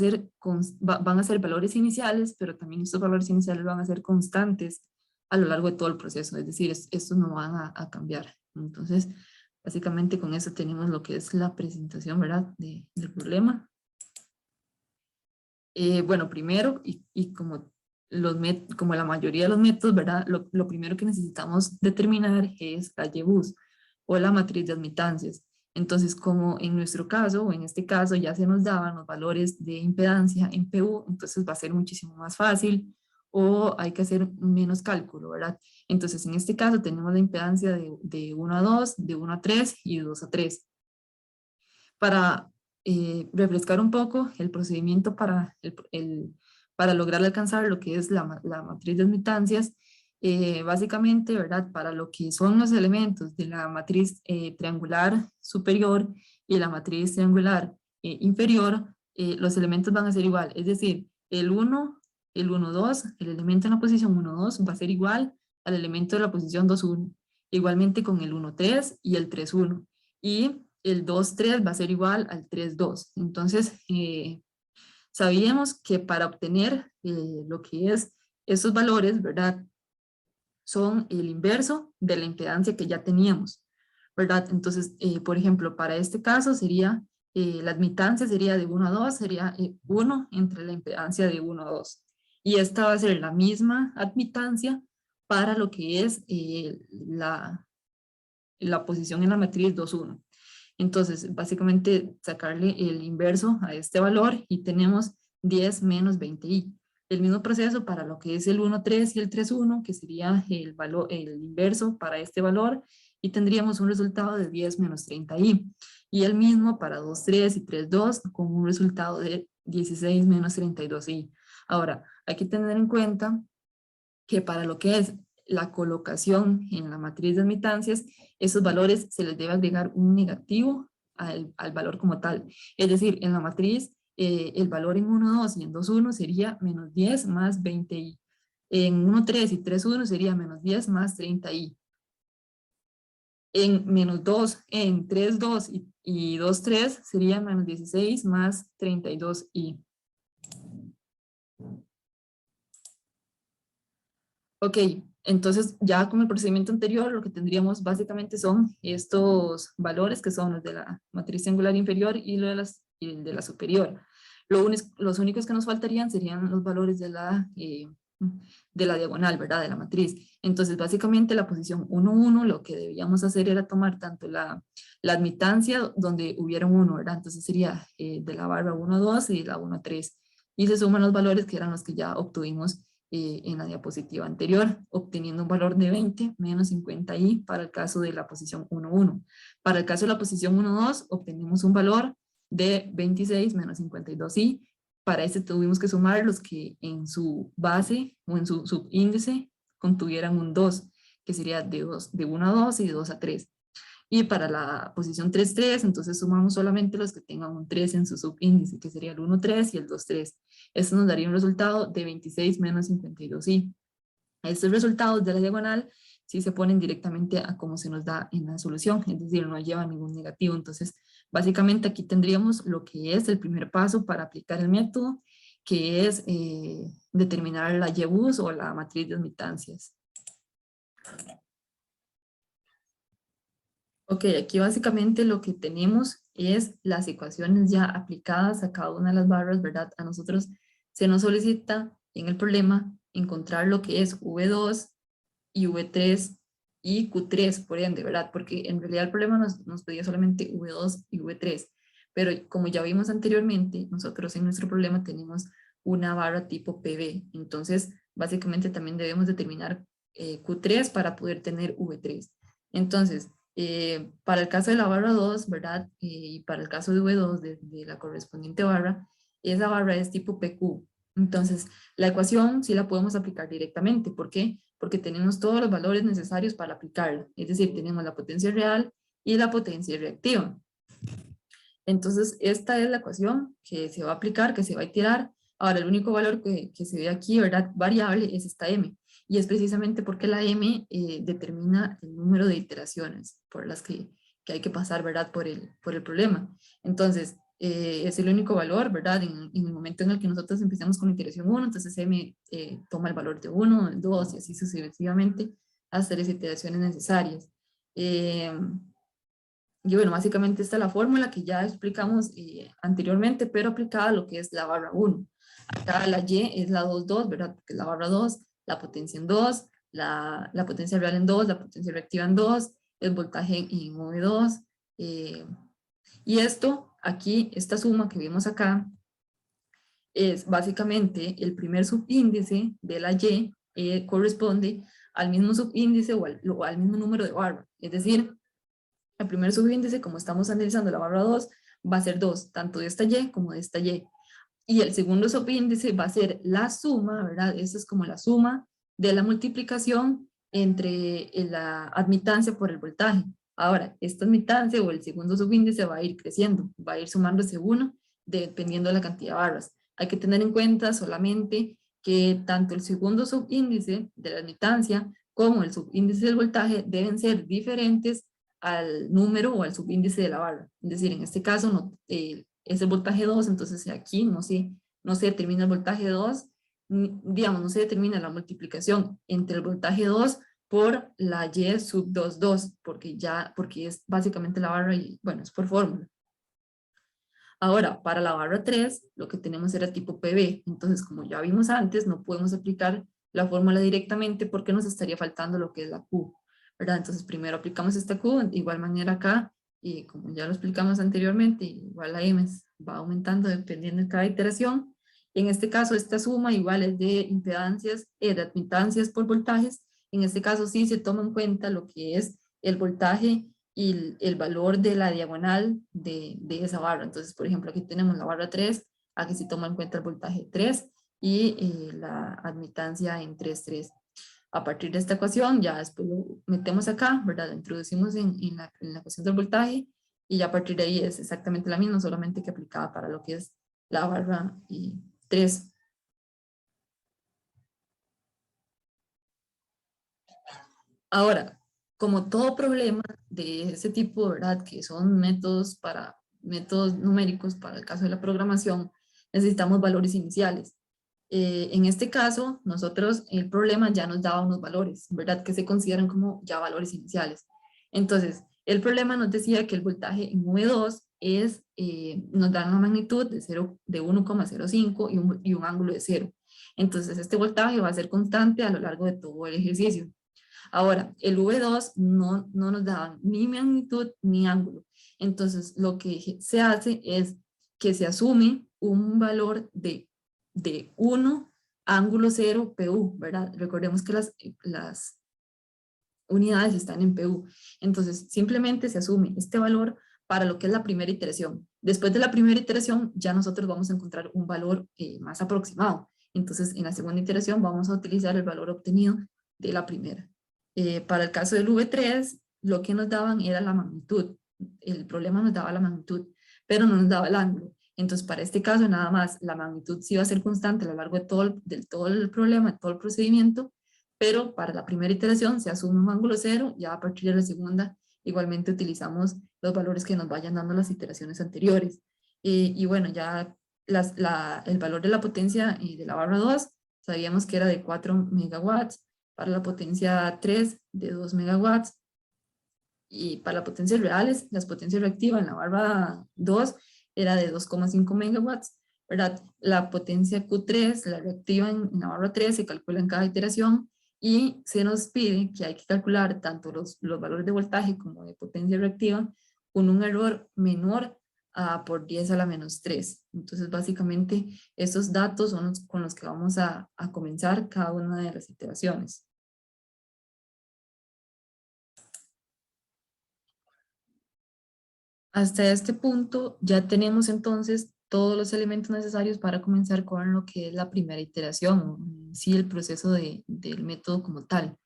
ser valores iniciales, pero también estos valores iniciales van a ser constantes a lo largo de todo el proceso, es decir, estos no van a cambiar. Entonces, básicamente con eso tenemos lo que es la presentación, ¿verdad?, del problema. Bueno, primero, y como la mayoría de los métodos, ¿verdad?, lo primero que necesitamos determinar es la YBUS o la matriz de admitancias. Entonces, como en nuestro caso, o en este caso, ya se nos daban los valores de impedancia en PU, entonces va a ser muchísimo más fácil o hay que hacer menos cálculo, ¿verdad? Entonces, en este caso tenemos la impedancia de 1 a 2, de 1 a 3 y de 2 a 3. Para refrescar un poco el procedimiento para lograr alcanzar lo que es la matriz de admitancias, básicamente, ¿verdad?, para lo que son los elementos de la matriz triangular superior y la matriz triangular inferior, los elementos van a ser igual, es decir, el 1, 2, el elemento en la posición 1, 2 va a ser igual al elemento de la posición 2, 1, igualmente con el 1, 3 y el 3, 1, y el 2, 3 va a ser igual al 3, 2. Entonces, sabíamos que para obtener lo que es esos valores, ¿verdad?, son el inverso de la impedancia que ya teníamos, ¿verdad? Entonces, por ejemplo, para este caso sería, la admitancia sería de 1 a 2, sería 1 entre la impedancia de 1 a 2. Y esta va a ser la misma admitancia para lo que es la posición en la matriz 2, 1. Entonces, básicamente, sacarle el inverso a este valor y tenemos 10 menos 20i. El mismo proceso para lo que es el 1,3 y el 3,1, que sería el inverso para este valor, y tendríamos un resultado de 10 menos 30i. Y el mismo para 2,3 y 3,2 con un resultado de 16 menos 32i. Ahora, hay que tener en cuenta que para lo que es la colocación en la matriz de admitancias, esos valores se les debe agregar un negativo al valor como tal. Es decir, en la matriz, el valor en 1,2 y en 2,1 sería menos 10 más 20i. En 1,3 y 3,1 sería menos 10 más 30i. En menos 2, en 3,2 y 2,3 sería menos 16 más 32i. Ok, entonces ya con el procedimiento anterior lo que tendríamos básicamente son estos valores que son los de la matriz triangular inferior y y el de la superior. Los únicos que nos faltarían serían los valores de la diagonal, ¿verdad? De la matriz. Entonces básicamente la posición 1, 1, lo que debíamos hacer era tomar tanto la admitancia donde hubiera un 1, ¿verdad? Entonces sería de la barra 1, 2 y de la 1, 3. Y se suman los valores que eran los que ya obtuvimos en la diapositiva anterior, obteniendo un valor de 20 menos 50i para el caso de la posición 1, 1. Para el caso de la posición 1, 2, obtenemos un valor de 26 menos 52i. Para este tuvimos que sumar los que en su base o en su subíndice contuvieran un 2, que sería de 1 a 2 y de 2 a 3. Y para la posición 3, 3, entonces sumamos solamente los que tengan un 3 en su subíndice, que sería el 1, 3 y el 2, 3. Esto nos daría un resultado de 26 menos 52i. Estos resultados de la diagonal sí se ponen directamente a cómo se nos da en la solución, es decir, no lleva ningún negativo. Entonces, básicamente aquí tendríamos lo que es el primer paso para aplicar el método, que es determinar la YBUS o la matriz de admitancias. Ok, aquí básicamente lo que tenemos es las ecuaciones ya aplicadas a cada una de las barras, ¿verdad? A nosotros se nos solicita en el problema encontrar lo que es V2 y V3 y Q3, por ende, ¿verdad? Porque en realidad el problema nos pedía solamente V2 y V3, pero como ya vimos anteriormente, nosotros en nuestro problema tenemos una barra tipo PV, entonces básicamente también debemos determinar Q3 para poder tener V3. Entonces, para el caso de la barra 2, ¿verdad? Y para el caso de V2, de la correspondiente barra, esa barra es tipo PQ. Entonces, la ecuación sí la podemos aplicar directamente. ¿Por qué? Porque tenemos todos los valores necesarios para aplicarla. Es decir, tenemos la potencia real y la potencia reactiva. Entonces, esta es la ecuación que se va a aplicar, que se va a iterar. Ahora, el único valor que se ve aquí, ¿verdad? Variable, es esta m. Y es precisamente porque la m determina el número de iteraciones por las que hay que pasar, ¿verdad? Por el problema. Entonces, es el único valor, ¿verdad? En el momento en el que nosotros empezamos con la iteración 1, entonces m toma el valor de 1, el 2 y así sucesivamente hasta las iteraciones necesarias. Y bueno, básicamente esta es la fórmula que ya explicamos anteriormente, pero aplicada a lo que es la barra 1. Acá la Y es la 2, 2, ¿verdad? Porque es la barra 2, la potencia en 2, la potencia real en 2, la potencia reactiva en 2, el voltaje en V2. Y esto, aquí, esta suma que vemos acá, es básicamente el primer subíndice de la Y corresponde al mismo subíndice o al mismo número de barra. Es decir, el primer subíndice, como estamos analizando la barra 2, va a ser 2, tanto de esta Y como de esta Y. Y el segundo subíndice va a ser la suma, ¿verdad? Esta es como la suma de la multiplicación entre la admitancia por el voltaje. Ahora, esta admitancia o el segundo subíndice va a ir creciendo, va a ir sumándose 1 dependiendo de la cantidad de barras. Hay que tener en cuenta solamente que tanto el segundo subíndice de la admitancia como el subíndice del voltaje deben ser diferentes al número o al subíndice de la barra. Es decir, en este caso no, es el voltaje 2, entonces aquí no se determina el voltaje 2, digamos, no se determina la multiplicación entre el voltaje 2 por la Y sub 2, 2, porque es básicamente la barra y, bueno, es por fórmula. Ahora, para la barra 3, lo que tenemos era tipo PV, entonces como ya vimos antes, no podemos aplicar la fórmula directamente porque nos estaría faltando lo que es la Q, ¿verdad? Entonces primero aplicamos esta Q, de igual manera acá y como ya lo explicamos anteriormente, igual la M va aumentando dependiendo de cada iteración. En este caso, esta suma igual es de impedancias, de admitancias por voltajes. En este caso sí se toma en cuenta lo que es el voltaje y el valor de la diagonal de esa barra. Entonces, por ejemplo, aquí tenemos la barra 3, aquí se toma en cuenta el voltaje 3 y la admitancia en 3,3. A partir de esta ecuación, ya después lo metemos acá, ¿verdad? Lo introducimos en la ecuación del voltaje y ya a partir de ahí es exactamente la misma, solamente que aplicada para lo que es la barra 3. Ahora, como todo problema de ese tipo, ¿verdad? Que son métodos numéricos para el caso de la programación, necesitamos valores iniciales. En este caso, nosotros el problema ya nos daba unos valores, ¿verdad? Que se consideran como ya valores iniciales. Entonces, el problema nos decía que el voltaje en V2 nos da una magnitud de 1,05 y un ángulo de 0. Entonces, este voltaje va a ser constante a lo largo de todo el ejercicio. Ahora, el V2 no nos daba ni magnitud ni ángulo. Entonces, lo que se hace es que se asume un valor de 1, ángulo 0, PU, ¿verdad? Recordemos que las unidades están en PU. Entonces, simplemente se asume este valor para lo que es la primera iteración. Después de la primera iteración, ya nosotros vamos a encontrar un valor más aproximado. Entonces, en la segunda iteración vamos a utilizar el valor obtenido de la primera. Para el caso del V3, lo que nos daban era la magnitud. El problema nos daba la magnitud, pero no nos daba el ángulo. Entonces, para este caso, nada más, la magnitud sí va a ser constante a lo largo de todo el problema, de todo el procedimiento, pero para la primera iteración se asume un ángulo 0, ya a partir de la segunda igualmente utilizamos los valores que nos vayan dando las iteraciones anteriores. Y bueno, ya el valor de la potencia de la barra 2, sabíamos que era de 4 megawatts, para la potencia 3 de 2 megawatts, y para las potencias reales, las potencias reactivas en la barra 2 era de 2,5 megawatts, ¿verdad? La potencia Q3, la reactiva en la barra 3, se calcula en cada iteración y se nos pide que hay que calcular tanto los valores de voltaje como de potencia reactiva con un error menor por 10 a la menos 3. Entonces, básicamente, estos datos son los con los que vamos a comenzar cada una de las iteraciones. Hasta este punto ya tenemos entonces todos los elementos necesarios para comenzar con lo que es la primera iteración, sí, el proceso del método como tal.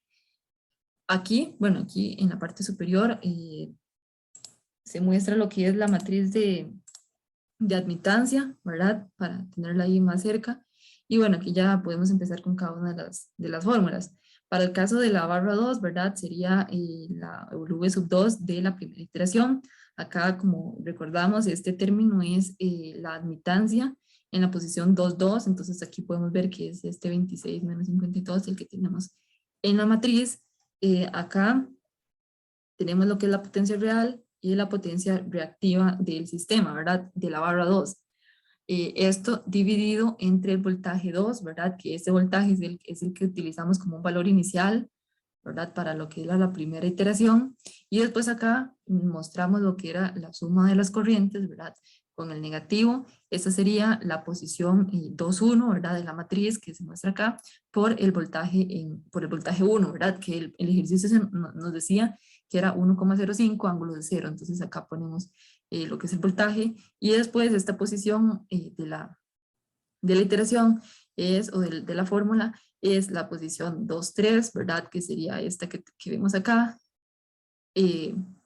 Aquí, bueno, aquí en la parte superior se muestra lo que es la matriz de admitancia, ¿verdad? Para tenerla ahí más cerca. Y bueno, aquí ya podemos empezar con cada una de las fórmulas. Para el caso de la barra 2, ¿verdad? Sería la W sub 2 de la primera iteración. Acá, como recordamos, este término es la admitancia en la posición 2,2. Entonces aquí podemos ver que es este 26 menos 52 el que tenemos en la matriz. Acá tenemos lo que es la potencia real y la potencia reactiva del sistema, ¿verdad? De la barra 2. Esto dividido entre el voltaje 2, ¿verdad? Que este voltaje es el que utilizamos como un valor inicial, ¿verdad? Para lo que era la primera iteración. Y después acá mostramos lo que era la suma de las corrientes, ¿verdad? Con el negativo, esta sería la posición 2,1, ¿verdad? De la matriz que se muestra acá por el voltaje 1, ¿verdad? Que el ejercicio nos decía que era 1,05 ángulo de 0. Entonces acá ponemos lo que es el voltaje y después esta posición de la iteración o de la fórmula es la posición 2,3, ¿verdad? Que sería esta que vemos acá,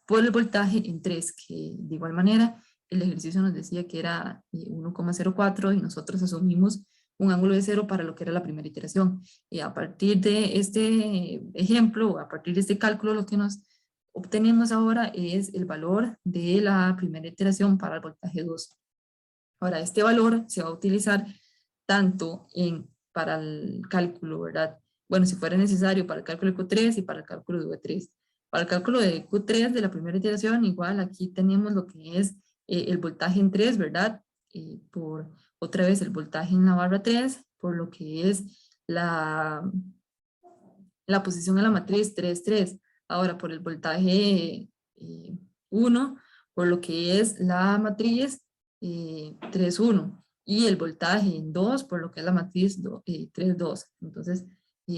por el voltaje en 3, que de igual manera el ejercicio nos decía que era 1,04 y nosotros asumimos un ángulo de 0 para lo que era la primera iteración. Y a partir de este ejemplo, a partir de este cálculo, lo que nos obtenemos ahora es el valor de la primera iteración para el voltaje 2. Ahora, este valor se va a utilizar tanto para el cálculo, ¿verdad? Bueno, si fuera necesario para el cálculo de Q3 y para el cálculo de V3. Para el cálculo de Q3 de la primera iteración, igual aquí tenemos lo que es el voltaje en 3, ¿verdad? Por otra vez el voltaje en la barra 3, por lo que es la posición de la matriz 3,3. Ahora, por el voltaje 1, por lo que es la matriz 3,1 y el voltaje en 2 por lo que es la matriz 3,2. Entonces,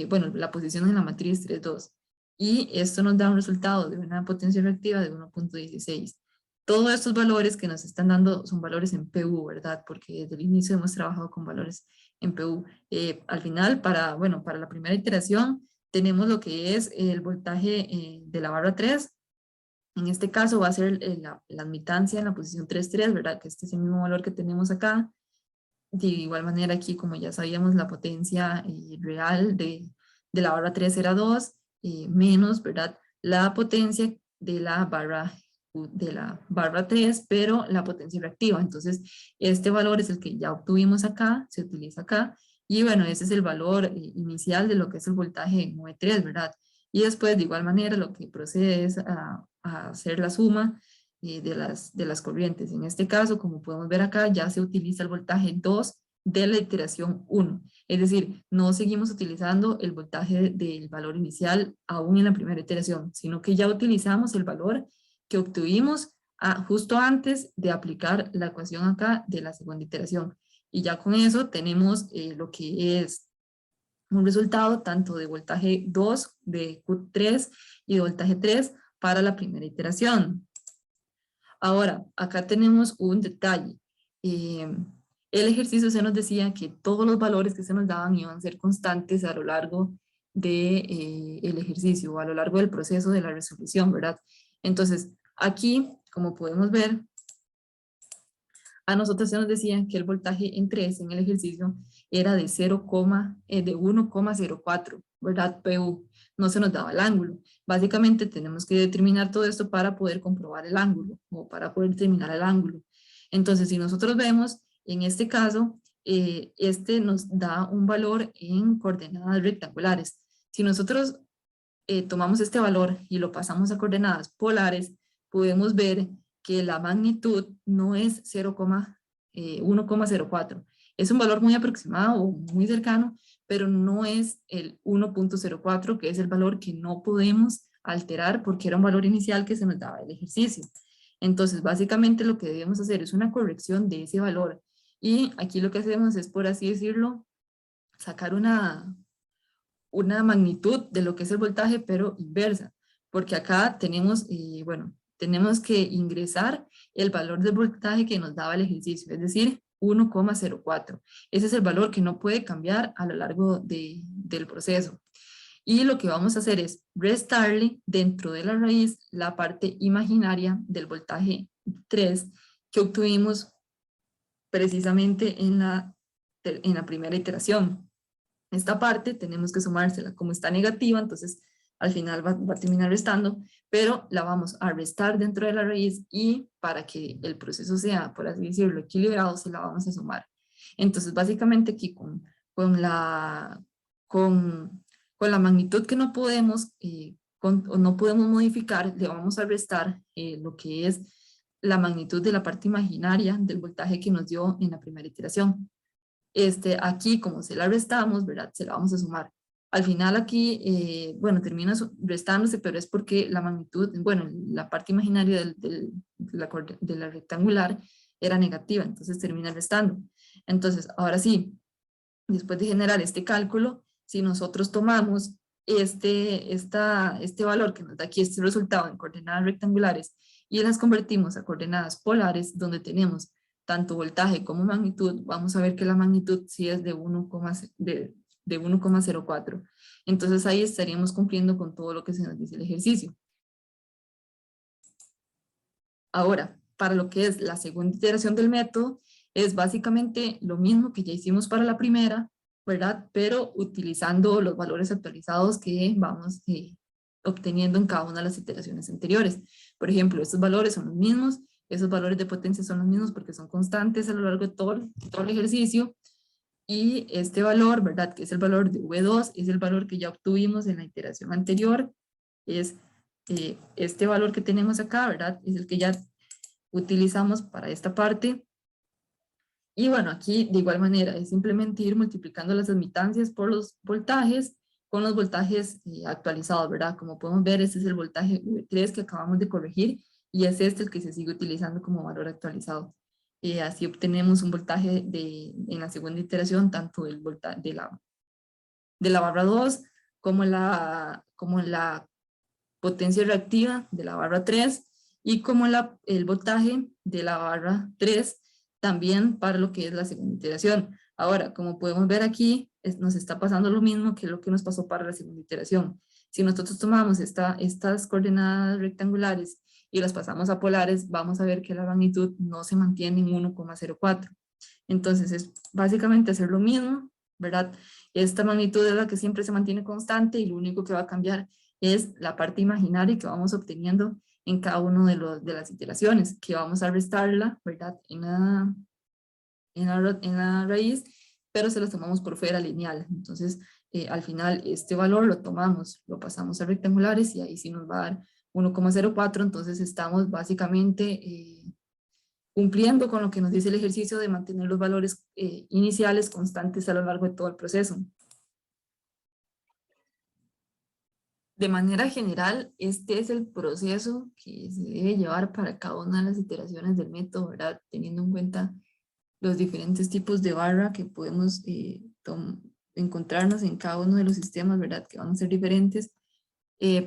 bueno, la posición en la matriz 3,2. Y esto nos da un resultado de una potencia reactiva de 1,16. Todos estos valores que nos están dando son valores en PU, ¿verdad? Porque desde el inicio hemos trabajado con valores en PU. Al final, bueno, para la primera iteración, tenemos lo que es el voltaje de la barra 3. En este caso va a ser la admitancia en la posición 3,3, ¿verdad? Que este es el mismo valor que tenemos acá. De igual manera aquí, como ya sabíamos, la potencia real de la barra 3 era 2, menos, ¿verdad? La potencia de la barra 3, pero la potencia reactiva. Entonces, este valor es el que ya obtuvimos acá, se utiliza acá, y bueno, ese es el valor inicial de lo que es el voltaje en V3, ¿verdad? Y después, de igual manera, lo que procede es a hacer la suma de las corrientes. En este caso, como podemos ver acá, ya se utiliza el voltaje 2 de la iteración 1. Es decir, no seguimos utilizando el voltaje del valor inicial aún en la primera iteración, sino que ya utilizamos el valor que obtuvimos justo antes de aplicar la ecuación acá de la segunda iteración. Y ya con eso tenemos lo que es un resultado tanto de voltaje 2 de Q3 y de voltaje 3 para la primera iteración. Ahora, acá tenemos un detalle. El ejercicio se nos decía que todos los valores que se nos daban iban a ser constantes a lo largo del ejercicio o a lo largo del proceso de la resolución, ¿verdad? Entonces, aquí, como podemos ver, a nosotros se nos decía que el voltaje en 3 en el ejercicio era de 1,04, ¿verdad? PU. No se nos daba el ángulo. Básicamente tenemos que determinar todo esto para poder comprobar el ángulo o para poder determinar el ángulo. Entonces, si nosotros vemos, en este caso, este nos da un valor en coordenadas rectangulares. Si nosotros tomamos este valor y lo pasamos a coordenadas polares, podemos ver que la magnitud no es 1,04. Es un valor muy aproximado o muy cercano, pero no es el 1,04, que es el valor que no podemos alterar porque era un valor inicial que se nos daba el ejercicio. Entonces, básicamente lo que debemos hacer es una corrección de ese valor. Y aquí lo que hacemos es, por así decirlo, sacar una magnitud de lo que es el voltaje, pero inversa. Porque acá tenemos, bueno, tenemos que ingresar el valor del voltaje que nos daba el ejercicio, es decir, 1,04. Ese es el valor que no puede cambiar a lo largo del proceso. Y lo que vamos a hacer es restarle dentro de la raíz la parte imaginaria del voltaje 3 que obtuvimos precisamente en la primera iteración. Esta parte tenemos que sumársela. Como está negativa, entonces al final va a terminar restando, pero la vamos a restar dentro de la raíz y para que el proceso sea, por así decirlo, equilibrado, se la vamos a sumar. Entonces, básicamente aquí con la magnitud que no podemos, no podemos modificar, le vamos a restar lo que es la magnitud de la parte imaginaria del voltaje que nos dio en la primera iteración. Aquí, como se la restamos, ¿verdad? Se la vamos a sumar. Al final aquí, bueno, termina restándose, pero es porque la magnitud, bueno, la parte imaginaria de la rectangular era negativa, entonces termina restando. Entonces, ahora sí, después de generar este cálculo, si nosotros tomamos este valor que nos da aquí este resultado en coordenadas rectangulares y las convertimos a coordenadas polares, donde tenemos tanto voltaje como magnitud, vamos a ver que la magnitud sí es de 1,04. Entonces ahí estaríamos cumpliendo con todo lo que se nos dice el ejercicio. Ahora, para lo que es la segunda iteración del método, es básicamente lo mismo que ya hicimos para la primera, ¿verdad? Pero utilizando los valores actualizados que vamos obteniendo en cada una de las iteraciones anteriores. Por ejemplo, estos valores son los mismos, esos valores de potencia son los mismos porque son constantes a lo largo de todo el ejercicio. Y este valor, ¿verdad? Que es el valor de V2, es el valor que ya obtuvimos en la iteración anterior. Es este valor que tenemos acá, ¿verdad? Es el que ya utilizamos para esta parte. Y bueno, aquí de igual manera es simplemente ir multiplicando las admitancias por los voltajes con los voltajes actualizados, ¿verdad? Como podemos ver, este es el voltaje V3 que acabamos de corregir y es este el que se sigue utilizando como valor actualizado. Así obtenemos un voltaje en la segunda iteración, tanto el voltaje de la barra 2 como la potencia reactiva de la barra 3 y como el voltaje de la barra 3 también para lo que es la segunda iteración. Ahora, como podemos ver aquí, nos está pasando lo mismo que lo que nos pasó para la segunda iteración. Si nosotros tomamos estas coordenadas rectangulares y las pasamos a polares, vamos a ver que la magnitud no se mantiene en 1,04. Entonces es básicamente hacer lo mismo, ¿verdad? Esta magnitud es la que siempre se mantiene constante y lo único que va a cambiar es la parte imaginaria que vamos obteniendo en cada una de las iteraciones, que vamos a restarla, ¿verdad? En la raíz, pero se las tomamos por fuera lineal. Entonces, al final, este valor lo tomamos, lo pasamos a rectangulares y ahí sí nos va a dar 1,04. Entonces, estamos básicamente cumpliendo con lo que nos dice el ejercicio de mantener los valores iniciales constantes a lo largo de todo el proceso. De manera general, este es el proceso que se debe llevar para cada una de las iteraciones del método, ¿verdad? Teniendo en cuenta los diferentes tipos de barra que podemos encontrarnos en cada uno de los sistemas, ¿verdad? Que van a ser diferentes.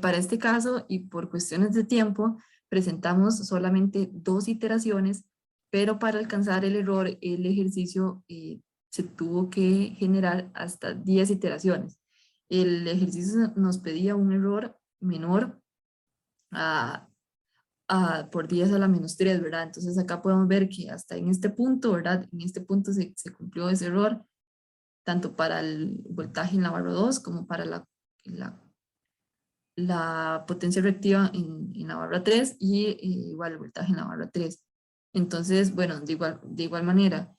Para este caso, y por cuestiones de tiempo, presentamos solamente 2 iteraciones, pero para alcanzar el error, el ejercicio se tuvo que generar hasta 10 iteraciones. El ejercicio nos pedía un error menor por 10 a la menos 3, ¿verdad? Entonces acá podemos ver que hasta en este punto, ¿verdad? En este punto se cumplió ese error, tanto para el voltaje en la barra 2 como para la potencia reactiva en la barra 3 y igual el voltaje en la barra 3. Entonces, bueno, de igual manera,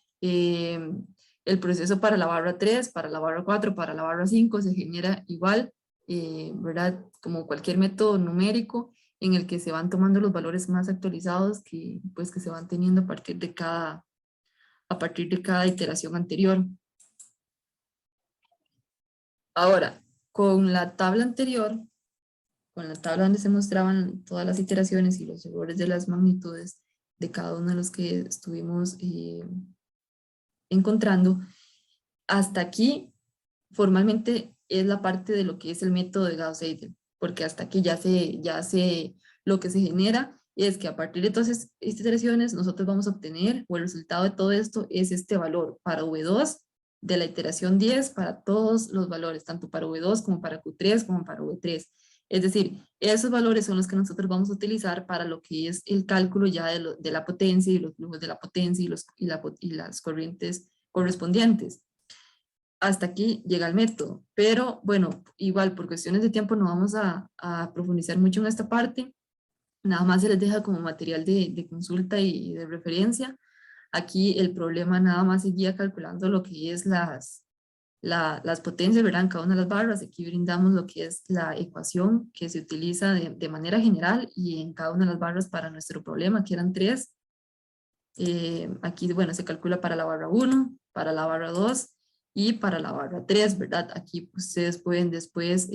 el proceso para la barra 3, para la barra 4, para la barra 5 se genera igual, ¿verdad? Como cualquier método numérico en el que se van tomando los valores más actualizados que se van teniendo a partir de cada iteración anterior. Ahora, con la tabla anterior, con la tabla donde se mostraban todas las iteraciones y los errores de las magnitudes de cada uno de los que estuvimos encontrando, hasta aquí formalmente es la parte de lo que es el método de Gauss-Seidel, porque hasta aquí lo que se genera es que a partir de todas estas iteraciones nosotros vamos a obtener, o el resultado de todo esto es este valor para V2 de la iteración 10 para todos los valores, tanto para V2 como para Q3 como para V3. Es decir, esos valores son los que nosotros vamos a utilizar para lo que es el cálculo ya de la potencia y los flujos de la potencia y las corrientes correspondientes. Hasta aquí llega el método, pero bueno, igual por cuestiones de tiempo no vamos a profundizar mucho en esta parte, nada más se les deja como material de consulta y de referencia. Aquí el problema nada más seguía calculando lo que es las potencias, ¿verdad? En cada una de las barras. Aquí brindamos lo que es la ecuación que se utiliza de manera general y en cada una de las barras para nuestro problema, que eran 3. Aquí, bueno, se calcula para la barra 1, para la barra 2 y para la barra 3, ¿verdad? Aquí ustedes pueden después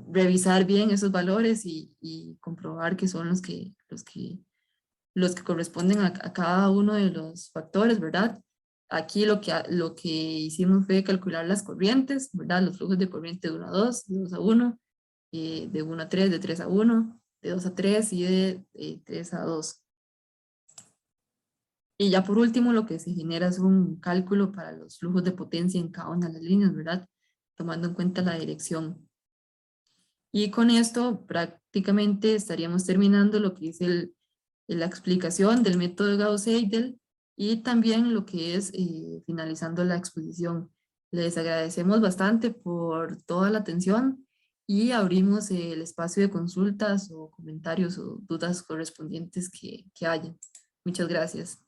revisar bien esos valores y comprobar que son los que corresponden a cada uno de los factores, ¿verdad? Aquí lo que hicimos fue calcular las corrientes, ¿verdad? Los flujos de corriente de 1 a 2, de 2 a 1, de 1 a 3, de 3 a 1, de 2 a 3 y de 3 a 2. Y ya por último lo que se genera es un cálculo para los flujos de potencia en cada una de las líneas, ¿verdad? Tomando en cuenta la dirección. Y con esto prácticamente estaríamos terminando lo que es la explicación del método de Gauss-Seidel y también lo que es finalizando la exposición. Les agradecemos bastante por toda la atención y abrimos el espacio de consultas o comentarios o dudas correspondientes que haya. Muchas gracias.